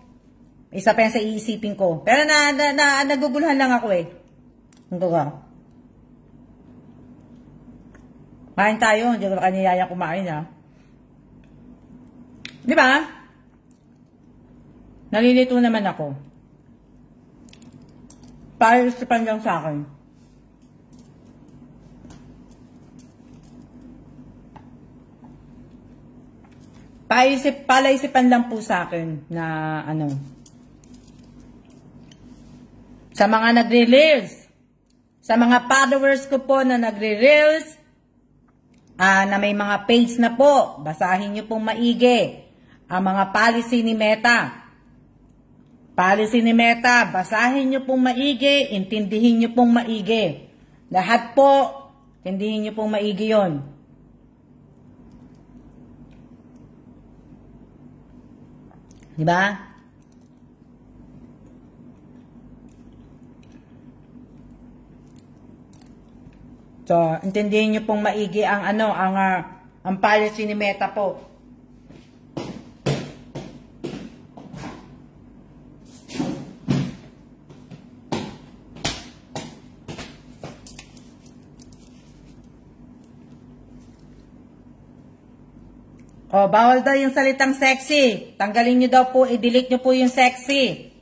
Isa pa yan sa iisipin ko. Pero naguguluhan lang ako eh. Ang gawa. Kain tayo. Hindi ko kaniyaya kumain ha. Di ba? Nalilito naman ako. Paisipan lang sa akin. Palaisipan lang po sa akin na ano. Sa mga nagre-reels. Sa mga followers ko po na nagre-reels. Na may mga page na po. Basahin nyo pong maigi. Ang mga policy ni Meta. Policy ni Meta, basahin nyo pong maigi, intindihin nyo pong maigi. Lahat po, intindihin nyo pong maigi yun. Diba? So, intindihin nyo pong maigi ang policy ni Meta po. Oh, bawal daw yung salitang sexy. Tanggalin nyo daw po, i-delete nyo po yung sexy.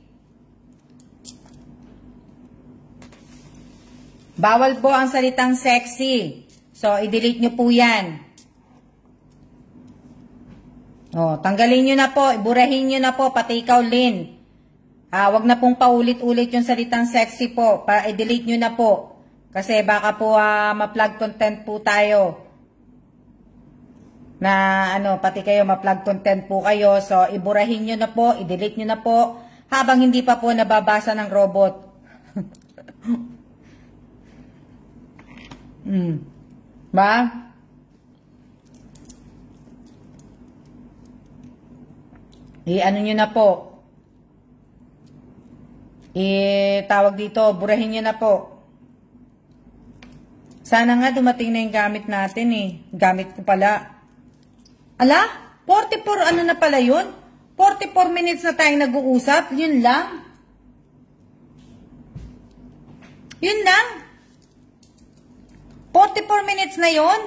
Bawal po ang salitang sexy. So, i-delete nyo po yan. Oh, tanggalin nyo na po, iburahin nyo na po, pati ikaw, Lynn. Wag na pong paulit-ulit yung salitang sexy po. I-delete nyo na po. Kasi baka po ma-plug content po tayo. Na pati kayo ma-plug content po kayo. So, iburahin nyo na po, i-delete nyo na po, habang hindi pa po nababasa ng robot. Ba? I-ano nyo na po. Tawag dito, burahin nyo na po. Sana nga dumating na yung gamit natin eh. Gamit ko pala. Ala? 44 ano na pala yun? 44 minutes na tayong nag-uusap. Yun lang. Yun lang. 44 minutes na yun.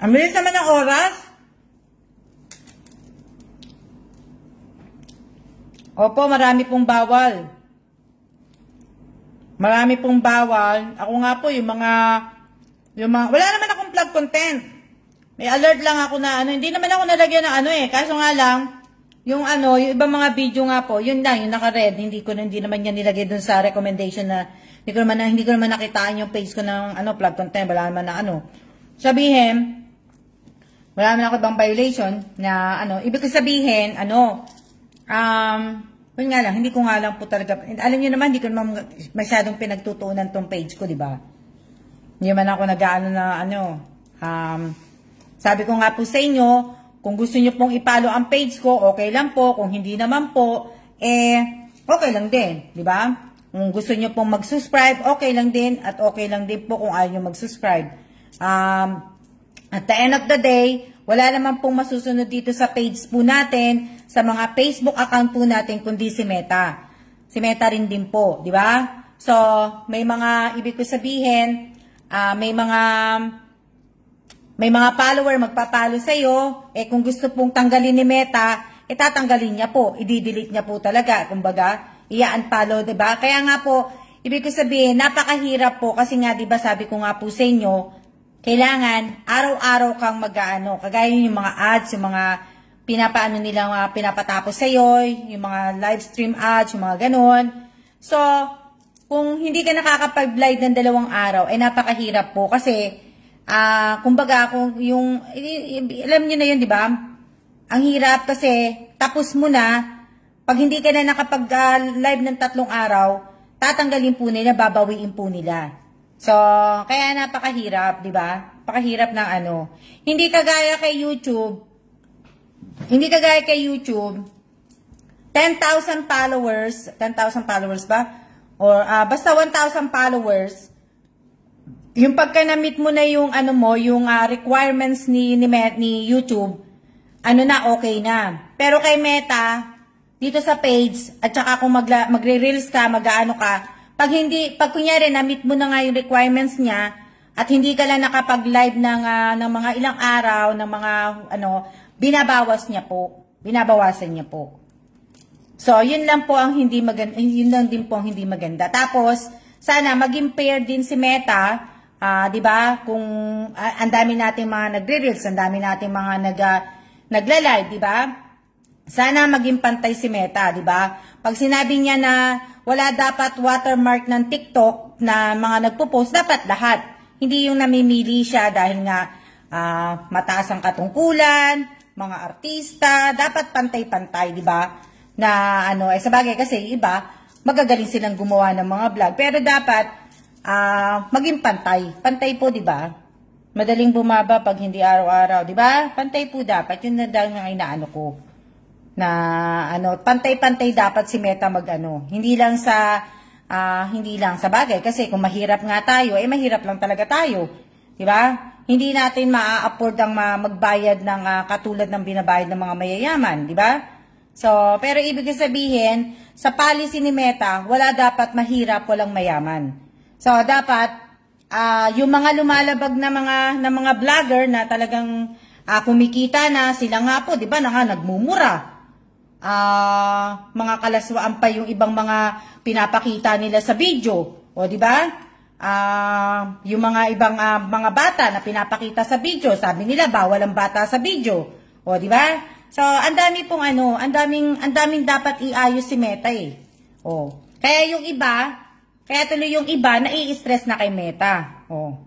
Ang bilis naman ng oras. Opo, marami pong bawal. Marami pong bawal. Ako nga po, yung mga wala naman akong plug content. May alert lang ako na hindi naman ako nalagyan ng kaso nga lang, yung ibang mga video nga po, yun lang, yung naka-red, hindi naman yan nilagay dun sa recommendation na, hindi ko naman nakitaan yung page ko ng, plug content, wala naman na sabihin, wala naman ako ibang violation na, ibig sabihin, yun nga lang, hindi ko nga lang po talaga, alam niyo naman, hindi ko naman masyadong pinagtutuunan tong page ko, di ba? Hindi naman ako sabi ko nga po sa inyo, kung gusto niyo pong i-follow ang page ko, okay lang po. Kung hindi naman po, okay lang din. Di ba? Kung gusto niyo pong mag-subscribe, okay lang din. At okay lang din po kung ayaw niyo mag-subscribe. At the end of the day, wala naman pong masusunod dito sa page po natin, sa mga Facebook account po natin, kundi si Meta. Si Meta rin din po. Di ba? So, may mga, ibig ko sabihin, may mga follower magpapalo sa'yo, kung gusto pong tanggalin ni Meta, tatanggalin niya po, i-delete niya po talaga, kumbaga, i-unfollow, diba? Kaya nga po, ibig ko sabihin, napakahirap po, kasi nga, diba, sabi ko nga po sa inyo, kailangan, araw-araw kang kagaya yung mga ads, yung mga pinapatapos sa'yo, yung mga live stream ads, yung mga ganon. So, kung hindi ka nakakapag-live ng 2 araw, napakahirap po, kasi, kumbaga, kung yung, alam nyo na yun, di ba? Ang hirap kasi, tapos mo na, pag hindi ka na nakapag-live ng 3 araw, tatanggalin po nila, babawiin po nila. So, kaya napakahirap, di ba? Napakahirap ng Hindi kagaya kay YouTube, 10,000 followers ba? Or, basta 1,000 followers, yung pagka na-meet mo na yung yung requirements ni YouTube, okay na. Pero kay Meta, dito sa page, at saka kung magre-reels ka, pag kunyari na-meet mo na nga yung requirements niya, at hindi ka lang nakapag-live ng mga ilang araw, ng mga binabawasan niya po. So, yun lang po ang hindi maganda, yun lang din po ang hindi maganda. Tapos, sana maging fair din si Meta, 'di ba? Kung ang dami nating mga nagre-reels, ang dami nating mga nagla-live, 'di ba? Sana maging pantay si Meta, 'di ba? Pag sinabi niya na wala dapat watermark ng TikTok na mga nagpo-post, dapat lahat. Hindi yung namimili siya dahil nga mataas ang katungkulan, mga artista, dapat pantay-pantay, 'di ba? Na sa bagay kasi iba magagaling silang gumawa ng mga vlog, pero dapat maging pantay. Pantay po, di ba? Madaling bumaba pag hindi araw-araw, di ba? Pantay po dapat. Yun na daw yung inaano ko. Na, pantay-pantay dapat si Meta Hindi lang sa bagay. Kasi kung mahirap nga tayo, mahirap lang talaga tayo. Di ba? Hindi natin maa-afford ang magbayad ng katulad ng binabayad ng mga mayayaman. Di ba? So, pero ibig sabihin, sa policy ni Meta, wala dapat mahirap, walang mayaman. So, dapat, yung mga lumalabag na mga vlogger na talagang kumikita na, sila nga po, di ba, nagmumura. Mga kalaswaan pa yung ibang mga pinapakita nila sa video. O, di ba? Yung mga ibang mga bata na pinapakita sa video, sabi nila, bawal ang bata sa video. O, di ba? So, ang dami pong ang daming dapat iayos si Meta O, kaya tuloy yung iba, nai-stress na kay Meta. Oh.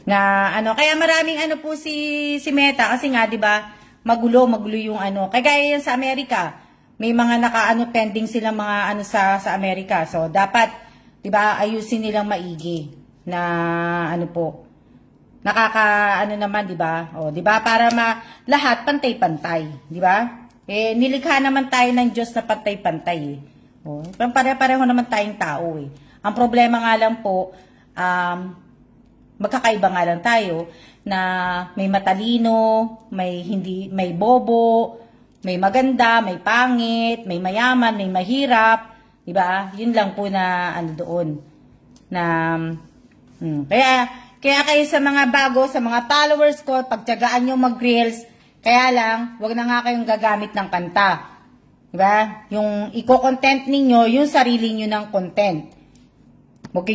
Kaya maraming po si Meta kasi nga 'di ba, magulo yung Kagaya yan sa Amerika. May mga pending silang mga sa Amerika. So dapat 'di ba, ayusin nilang maigi na naman 'di ba? Oh, 'di ba, para lahat pantay-pantay, 'di ba? Nilikha naman tayo ng Diyos na pantay-pantay Oh, pare-pareho naman tayong tao Ang problema nga lang po, magkakaiba nga lang tayo na may matalino, may bobo, may maganda, may pangit, may mayaman, may mahirap, 'di ba? Yun lang po na ano doon. Na kaya kayo sa mga bago, sa mga followers ko, pagtiyagaan niyo mag-reels, kaya lang wag na nga kayong gagamit ng kanta. 'Di ba? Yung iko-content ninyo, yung sarili niyo ng content. Wag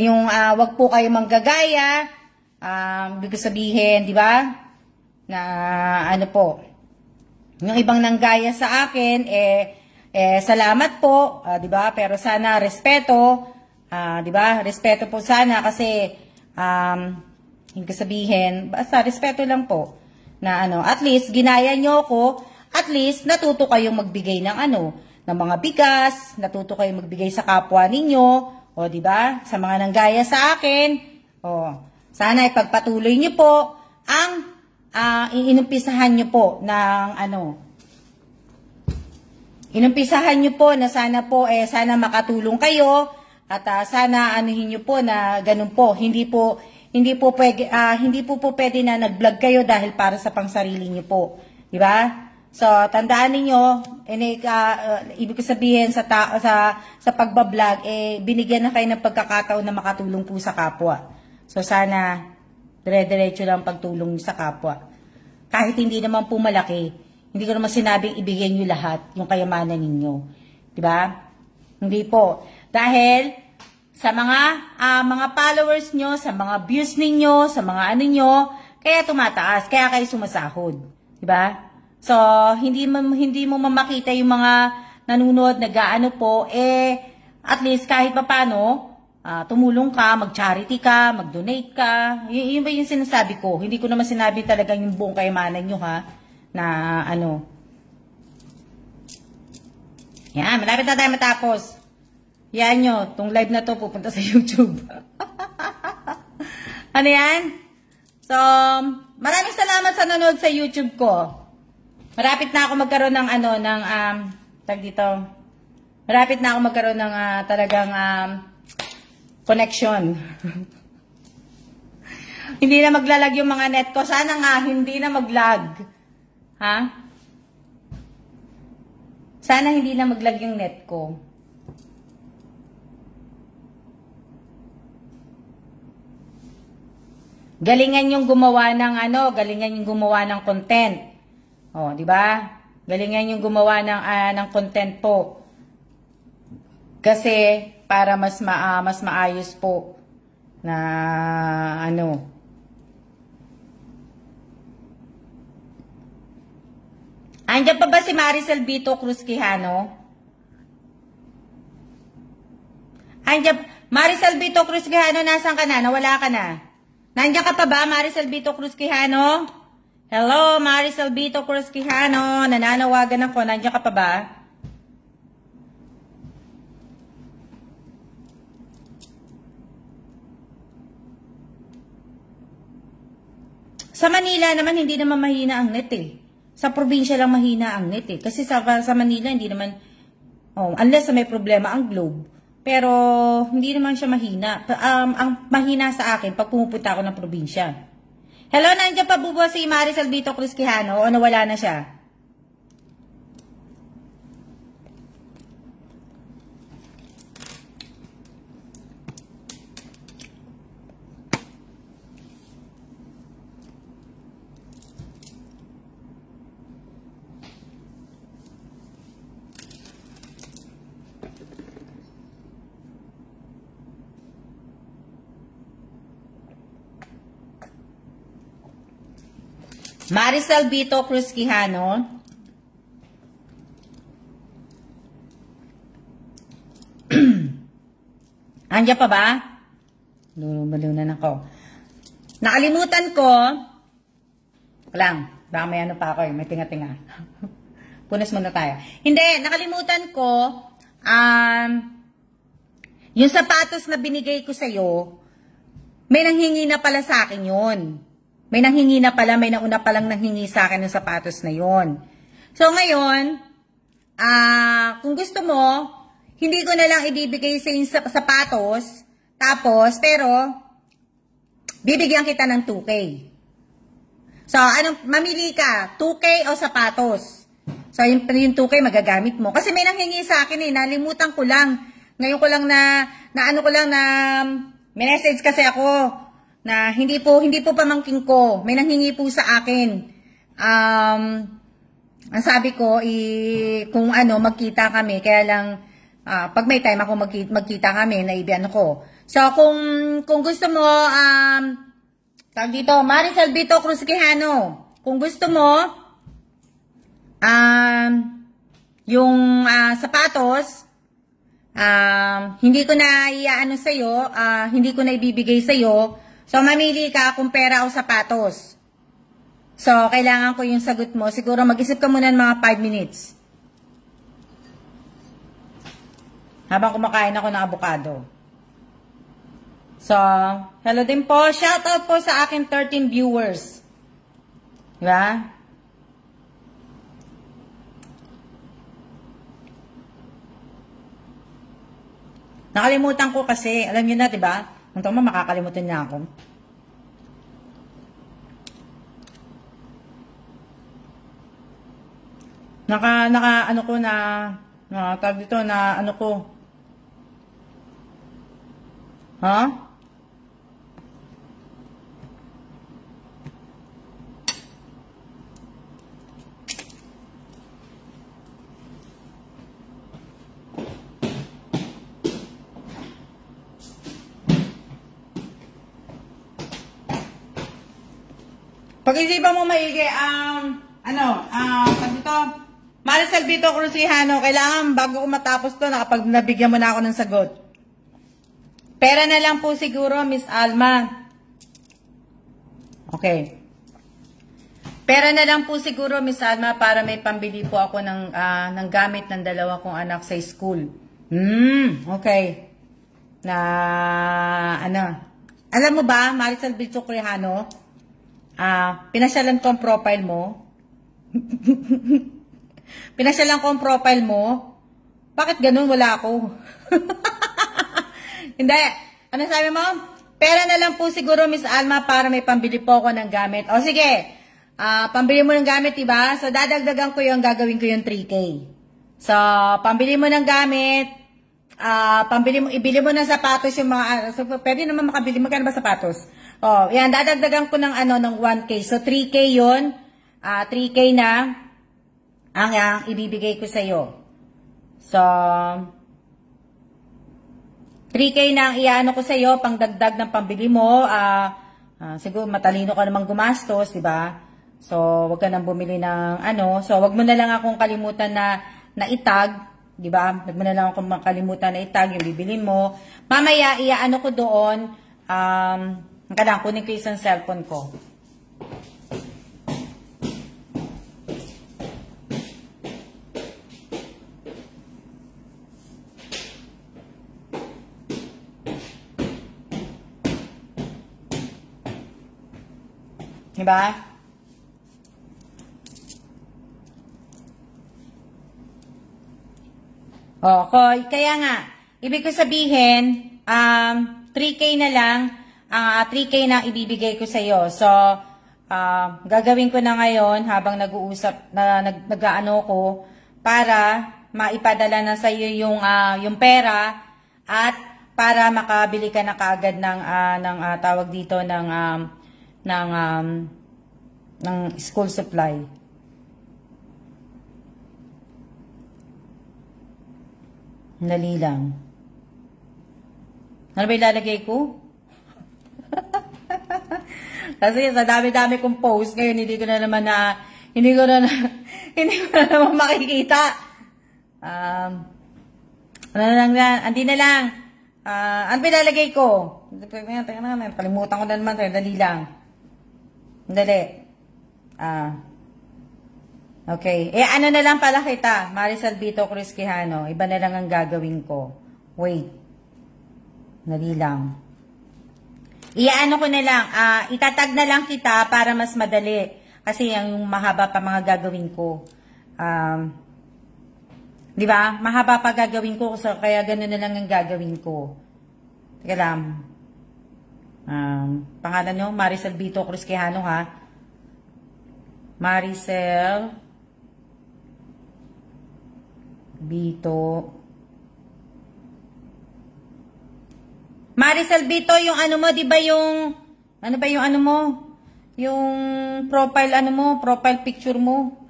po kayo manggagaya. Ibig sabihin, 'di ba? Na ano po, yung ibang nanggaya sa akin, salamat po, 'di ba? Pero sana respeto, 'di ba? Respeto po sana kasi ibig sabihin, basta respeto lang po. Na at least ginaya nyo ako, at least natuto kayong magbigay ng ng mga bigas, natuto kayong magbigay sa kapwa ninyo, o 'di ba? Sa mga nanggaya sa akin, sana ipagpatuloy niyo po ang inumpisahan niyo po ng inumpisahan niyo po na sana po sana makatulong kayo at sana anuhin niyo po na ganun po, hindi po pwede na nag-vlog kayo dahil para sa pangsarili niyo po, 'di ba? So tandaan niyo, ibig sabihin sa pagba-vlog binigyan na kayo ng pagkakataon na makatulong po sa kapwa. So sana dire-diretso lang pagtulong niyo sa kapwa. Kahit hindi naman po malaki, hindi ko naman sinabing ibigay niyo lahat yung kayamanan ninyo. 'Di ba? Hindi po. Dahil sa mga followers nyo, sa mga views ninyo, sa mga nyo, kaya tumataas, kaya kayo sumasahod. 'Di ba? So, hindi mo mamakita yung mga nanonood, nag-aano po, at least kahit papaano, tumulong ka, mag-charity ka, mag-donate ka. Yun ba yung sinasabi ko? Hindi ko naman sinabi talaga yung buong kayamanan nyo, ha? Na Yan, malapit na tayo matapos. Yan nyo, tong live na to pupunta sa YouTube. Ano yan? So, maraming salamat sa nanonood sa YouTube ko. Marapit na ako magkaroon ng tag dito. Marapit na ako magkaroon ng talagang connection. Hindi na maglalag yung mga net ko. Sana nga hindi na maglag. Ha? Sana hindi na maglag yung net ko. Galingan yung gumawa ng galingan yung gumawa ng content. Oh, 'di ba? Galingan yung gumawa ng content po. Kasi para mas maayos po na Andiyan pa ba si Maricel Vito Cruz Quijano? Maricel Vito Cruz Quijano, nasan ka na? Nawala ka na. Nandiyan ka pa ba, Maricel Vito Cruz Quijano? Hello, Maricel Vito Cruz Quijano. Nananawagan ako. Nandiyan ka pa ba? Sa Manila naman, hindi naman mahina ang net eh. Sa probinsya lang mahina ang net eh. Kasi sa Manila, hindi naman, unless may problema ang Globe. Pero, hindi naman siya mahina. Ang mahina sa akin, pag pumupunta ako ng probinsya. Hello, nandiyan pa po ba si Maricel Vito Cruz Quijano o nawala na siya? Maricel Vito Cruz Quijano. Andiyan pa ba? Balunan ako. Nakalimutan ko. Lang, baka may pa ako may tinga-tinga. Punas muna tayo. Hindi, nakalimutan ko. Yung sapatos na binigay ko sa'yo, may nanghingi na pala sa akin yun. May nanghingi na pala, may nauna palang nanghingi sa akin ng sapatos na yon. So ngayon, kung gusto mo, hindi ko na lang ibibigay sa yung sapatos, tapos, pero, bibigyan kita ng 2K. So, mamili ka, 2K o sapatos? So, yung 2K magagamit mo. Kasi may nanghingi sa akin nalimutan ko lang. Ngayon ko lang may message kasi ako na hindi po pamangkin ko. May nanghingi po sa akin. Ang sabi ko, kung magkita kami, kaya lang, pag may time ako magkita kami, naibiyan ko. So, kung gusto mo, tawag dito, Maricel Vito Cruz Quijano, kung gusto mo, yung sapatos, hindi ko na iaano sa'yo, hindi ko na ibibigay sa'yo. So, mamili ka kung pera o sapatos. So, kailangan ko yung sagot mo. Siguro mag-isip ka muna ng mga 5 minutes. Habang kumakain ako ng avocado. So, hello din po. Shoutout po sa akin 13 viewers. Diba? Nakalimutan ko kasi. Alam nyo na, diba? Ang tama, makakalimutan niya ako. Ano ko tawag dito na ano ko. Ha? Pag-isipan mo maigi, tawag dito, Maricel Vito Cruz Quijano, kailangan bago ko matapos to, nabigyan mo na ako ng sagot. Pera na lang po siguro, Miss Alma. Okay. Pera na lang po siguro, Miss Alma, para may pambili po ako ng gamit ng dalawa kong anak sa school. Okay. Alam mo ba, Maricel Vito Quijano, pinasyalan ko ang profile mo. Pinasyalan ko ang profile mo. Bakit ganun? Wala ako. Hindi. Ano sabi mo? Pera na lang po siguro, Miss Alma, para may pambili po ako ng gamit. O sige, pambili mo ng gamit, diba? So, dadagdagan ko yung gagawin ko yung 3K. So, pambili mo ng gamit, ibili mo ng sapatos yung mga, so, pwede naman makabili, magkano ba sapatos? O, yan, dadagdagan ko ng ng 1K. So, 3K yun. 3K na ang ibibigay ko sa'yo. So, 3K na ang iano ko sa'yo, pang dagdag ng pambili mo. Siguro matalino ka namang gumastos, di ba? So, wag ka nang bumili ng So, wag mo na lang akong kalimutan na itag, di ba? Wag mo na lang akong makalimutan na itag yung bibili mo. Mamaya, iano ko doon, kunin ko isang cellphone ko. Diba? Kaya nga, ibig ko sabihin, 3K na lang, 3K na ibibigay ko sa'yo. So, gagawin ko na ngayon habang nag-uusap, nag-aano ko, para maipadala na sa'yo yung pera at para makabili ka na kaagad ng tawag dito ng school supply. Dali lang. Ano ba ilalagay ko? Kasi sa dami-dami kong post ngayon, hindi ko na naman makikita. Andi na lang. Ano ba ilalagay ko? Kalimutan ko na naman. Dali lang. Dali. Okay. Ano na lang pala kita, Maricel Vito Cruz Quijano. Iba na lang ang gagawin ko. Wait. Dali lang. Iyaano ko na lang. Itatag na lang kita para mas madali. Kasi yung mahaba pa mga gagawin ko. Di ba? Mahaba pa gagawin ko. So, kaya gano'n na lang ang gagawin ko. Teka lang. Pangalan nyo, Maricel Vito Cruz Quijano, ha? Maricel Vito. Maricel Vito, yung ano mo, di ba yung, ano ba yung ano mo? Yung profile, ano mo, profile picture mo.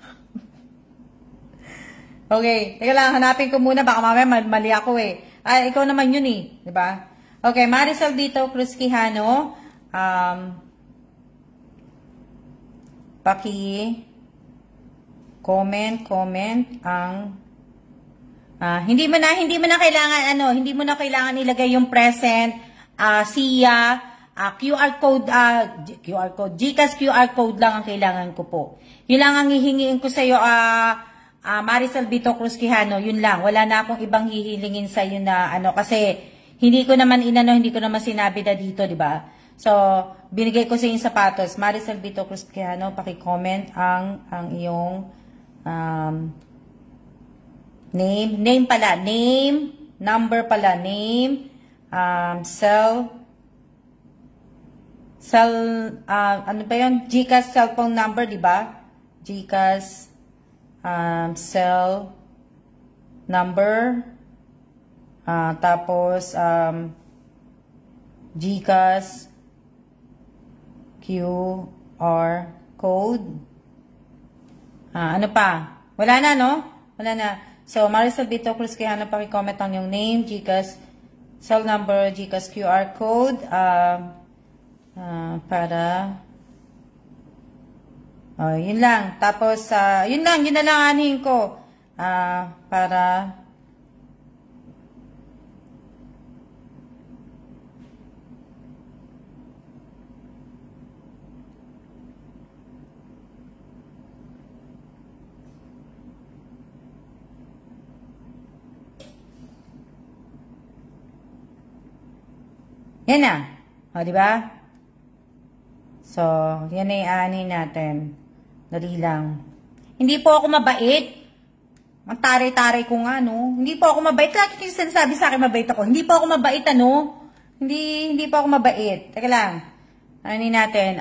Okay, teka lang, hanapin ko muna, baka mamaya mali ako eh. Ay, ikaw naman yun eh, di ba? Okay, Maricel Vito Cruz Quijano. Comment ang hindi mo na kailangan ilagay yung present, SIA, QR code, GCash QR code lang ang kailangan ko po. Yun lang ang hihingiin ko sa iyo, Maricel Vito Cruz Quijano, yun lang. Wala na akong ibang hihilingin sa iyo na ano, kasi hindi ko naman sinabi na dito, di ba? So, binigay ko sa yung sapatos. Maricel Vito Cruz Quijano, paki-comment ang iyong name pala, number pala, ano ba yun? GCash cellphone number, di ba? GCash cell number, tapos GCash QR code. Ano pa? Wala na, no? Wala na. So, Maricel Vito Cruz Quijano, paki-comment ang yung name, GCash cell number, GCash QR code, para yun lang. Tapos, yun na lang anin ko. Para yan na. O, di ba? So, yan ay aanin natin. Dali lang. Hindi po ako mabait. Ang taray-taray ko nga, no? Hindi po ako mabait. Lagi yung sinasabi sa akin mabait ako. Hindi po ako mabait, ano? Hindi po ako mabait. Teka lang. Aanin natin.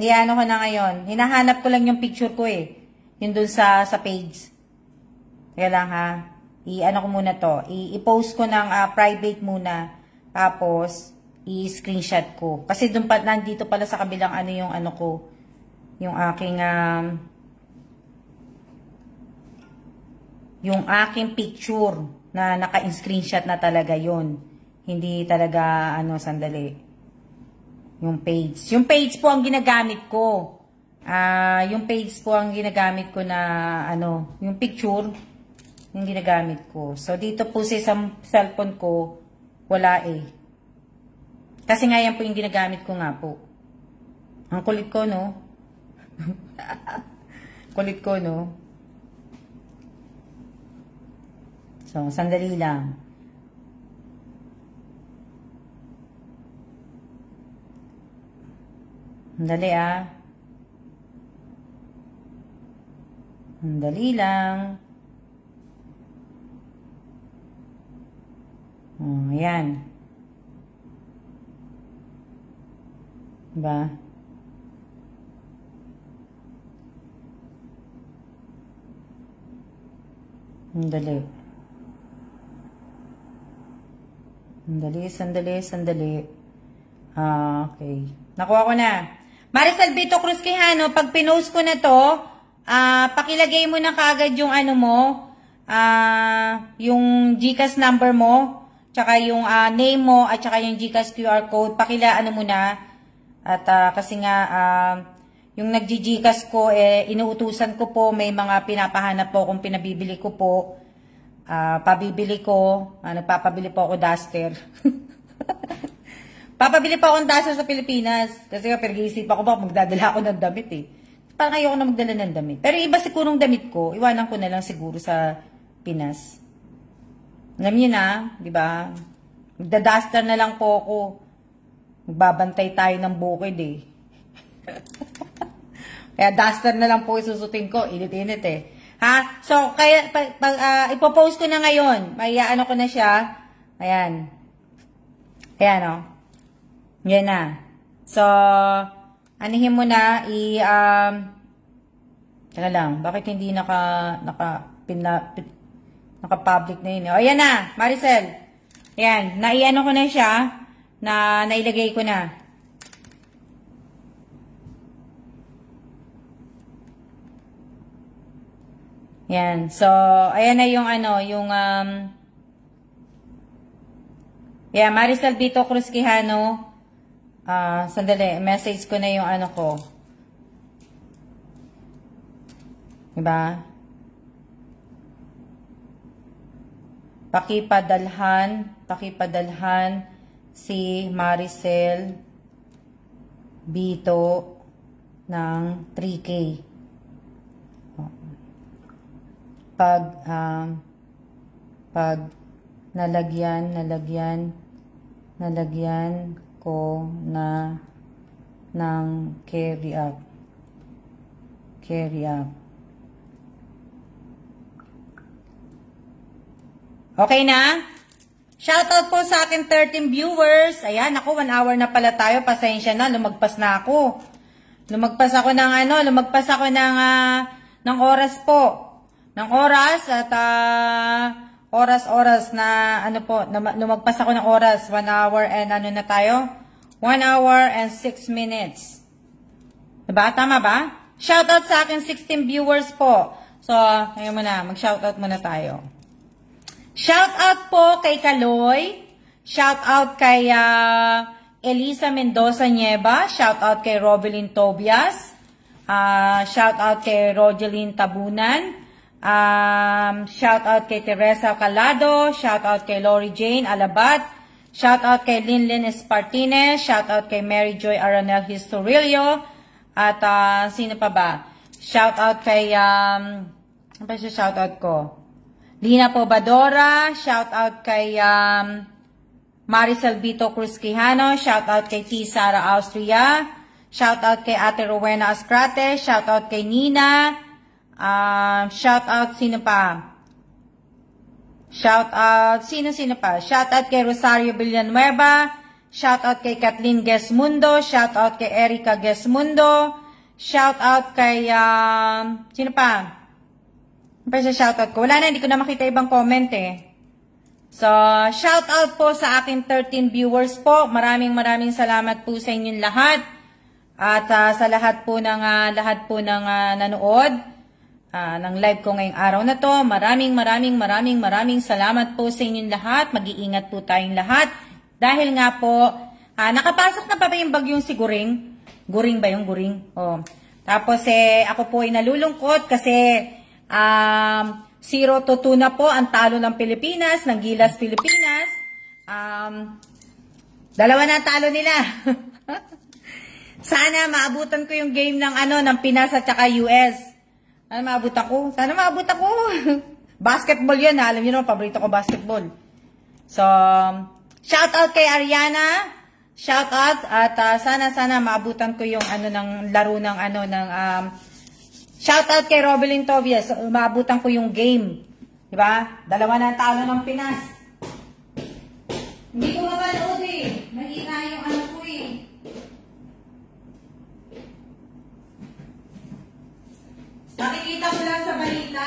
Iano ko na ngayon. Hinahanap ko lang yung picture ko eh. Yun dun sa page. Teka lang, ha? I-ano ko muna to. I-post ko ng private muna. Tapos, i-screenshot ko. Kasi doon pa, nandito pala sa kabilang ano yung ano ko. Yung aking picture na naka-screenshot na talaga yon. Hindi talaga, sandali. Yung page. Yung page po ang ginagamit ko. Yung page po ang ginagamit ko na, yung picture, yung ginagamit ko. So, dito po sa isang cellphone ko, wala eh. Kasi nga yan po yung ginagamit ko nga po. Ang kulit ko, no? Kulit ko, no? So, sandali lang. Sandali, Sandali lang. Ayan. Diba? Sandali. Sandali. Okay. Nakuha ko na. Maricel Vito Cruz Quijano, pag pinost ko na to, pakilagay mo na kaagad yung ano mo, yung GCash number mo, tsaka yung name mo, at tsaka yung GCash QR code, ano mo na. At kasi nga, yung nag-GCash ko, inuutusan ko po, may mga pinapahanap po kung pinabibili ko po. Pabibili ko, nagpapabili po ako duster. Papabili pa akong duster sa Pilipinas. Kasi pinag-iisip ako ba, magdadala ako ng damit eh. Parang ayoko na magdala ng damit. Pero iba sigurong damit ko, iwanan ko na lang siguro sa Pinas. Alam niyo na, di ba? Magda-duster na lang po ako. Magbabantay tayo ng bukid eh. Kaya duster na lang po isusutin ko. Init-init eh. Ha? So, kaya, ipopost ko na ngayon. May ano ko na siya. Ayan. Ayan o. Yan na. So, anihin mo na, teka lang, bakit hindi naka-public na yun? O, ayan na, Maricel. Ayan, naiano ko na siya, nailagay ko na. Yan, so, ayan na yung yeah, Maricel Vito Cruz Quijano. Sandali, message ko na yung ko. Diba? Pakipadalhan si Maricel Vito ng 3K. Pag nalagyan ko na ng carry up. Okay na? Shoutout po sa akin 13 viewers. Ayan, ako 1 hour na pala tayo. Pasensya na, lumagpas na ako. Lumagpas ako ng oras po. Ng oras at oras na lumagpas ako ng oras. 1 hour and na tayo? 1 hour and 6 minutes. Diba? Tama ba? Shoutout sa akin 16 viewers po. So, ngayon muna, mag-shoutout muna tayo. Shoutout po kay Kaloy. Shoutout kay Elisa Mendoza Nieva. Shoutout kay Robelyn Tobias. Shoutout kay Rogeline Tabunan. Shoutout kay Teresa Calado. Shoutout kay Lori Jane Alabat. Shoutout kay Linlin Espartines. Shoutout kay Mary Joy Aranel Historillo. At sino pa ba? Shoutout kay ano pa siya shoutout ko? Lina Pobadora. Shoutout kay Maricel Vito Cruz Quijano. Shoutout kay T. Sara Austria. Shoutout kay Ate Rowena Ascrate. Shoutout kay Nina. Shoutout sino pa? Shoutout sino pa? Shoutout kay Rosario Villanueva. Shoutout kay Kathleen Gesmundo. Shoutout kay Erica Gesmundo. Shoutout kay sino pa? Ano shoutout ko? Wala na, hindi ko na makita ibang comment eh. So, shoutout po sa aking 13 viewers po. Maraming salamat po sa inyong lahat. At sa lahat po ng nanood ng live ko ngayong araw na to. Maraming salamat po sa inyong lahat. Mag-iingat po tayong lahat. Dahil nga po, nakapasok na pa ba yung bagyong si Guring? Guring ba yung Guring? Oh. Tapos ako po ay nalulungkot kasi 0-2 na po ang talo ng Pilipinas, ng Gilas Pilipinas. 2 na ang talo nila. Sana maabutan ko yung game ng Pinas at saka US. Sana maabot ako. Basketball yun, alam niyo naman, paborito ko basketball. So, shout out kay Ariana. Shout out at sana maabutan ko yung ng laro ng shout out kay Robelyn Tobias. Maabutan ko yung game. Diba? 2 na ang talo ng Pinas. Hindi ko mapanood eh. Mahina yung ko eh. Nakikita ko lang sa balita.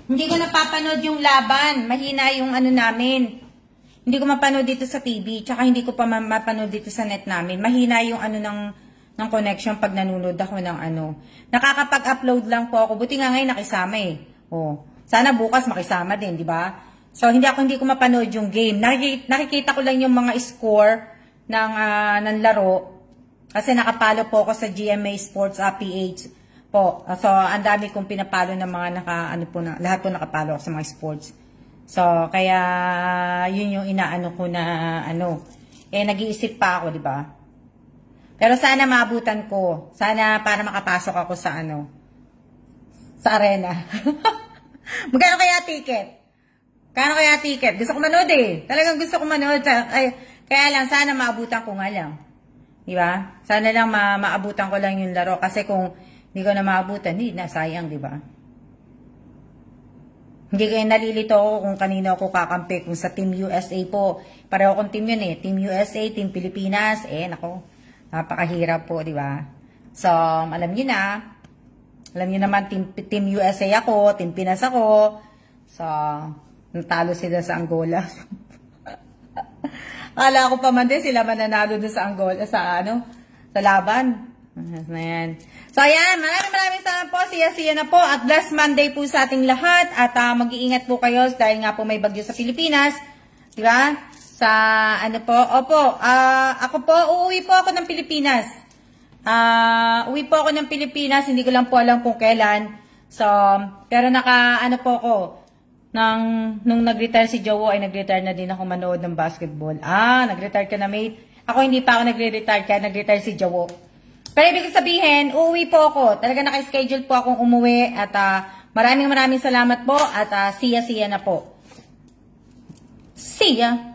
Hindi ko napapanood yung laban. Mahina yung namin. Hindi ko mapanood dito sa TV. Tsaka hindi ko pa mapanood dito sa net namin. Mahina yung ng connection pag nanonood ako ng Nakakapag-upload lang po ako. Buti nga ngayon nakisama eh. Oh. Sana bukas makisama din, di ba? So, hindi ko mapanood yung game. Nakikita ko lang yung mga score ng laro. Kasi nakapalo po ako sa GMA Sports PH po. So, ang dami kong pinapalo ng mga lahat po nakapalo ako sa mga sports. So, kaya yun yung inaano ko na nag-iisip pa ako, di ba? Pero sana maabutan ko. Sana para makapasok ako sa sa arena. Magkano kaya ticket? Kano kaya ticket? Gusto ko manood eh. Talagang gusto ko manood. Kaya lang, sana maabutan ko nga lang. Di ba? Sana lang maabutan ko lang yung laro. Kasi kung hindi ko na maabutan, hindi na sayang, di ba? Hindi kayo nalilito ako kung kanino ako kakampi. Kung sa Team USA po. Pareho kong team yun eh. Team USA, Team Pilipinas. Nako. Napakahirap po, di ba? So, alam niyo na. Alam niyo naman, team USA ako. Team Pinas ako. So, natalo sila sa Angola. Akala ko pa man din sila mananalo doon sa Angola. Sa laban. Ayan. So, ayan. Maraming salamat po. Siya na po. At last Monday po sa ating lahat. At mag-iingat po kayo dahil nga po may bagyo sa Pilipinas. Diba? Sa Opo. Ako po, uuwi po ako ng Pilipinas. Uwi po ako ng Pilipinas. Hindi ko lang po alam kung kailan. So, pero po ako. Nung nag-retire si Jowo, ay nag-retire na din ako manood ng basketball. Nag-retire ka na, mate. Ako hindi pa ako nag-retire, kaya nag-retire si Jowo. Pero ibig sabihin, uuwi po ako. Talaga naka-schedule po akong umuwi. At maraming salamat po. At siya na po. See ya!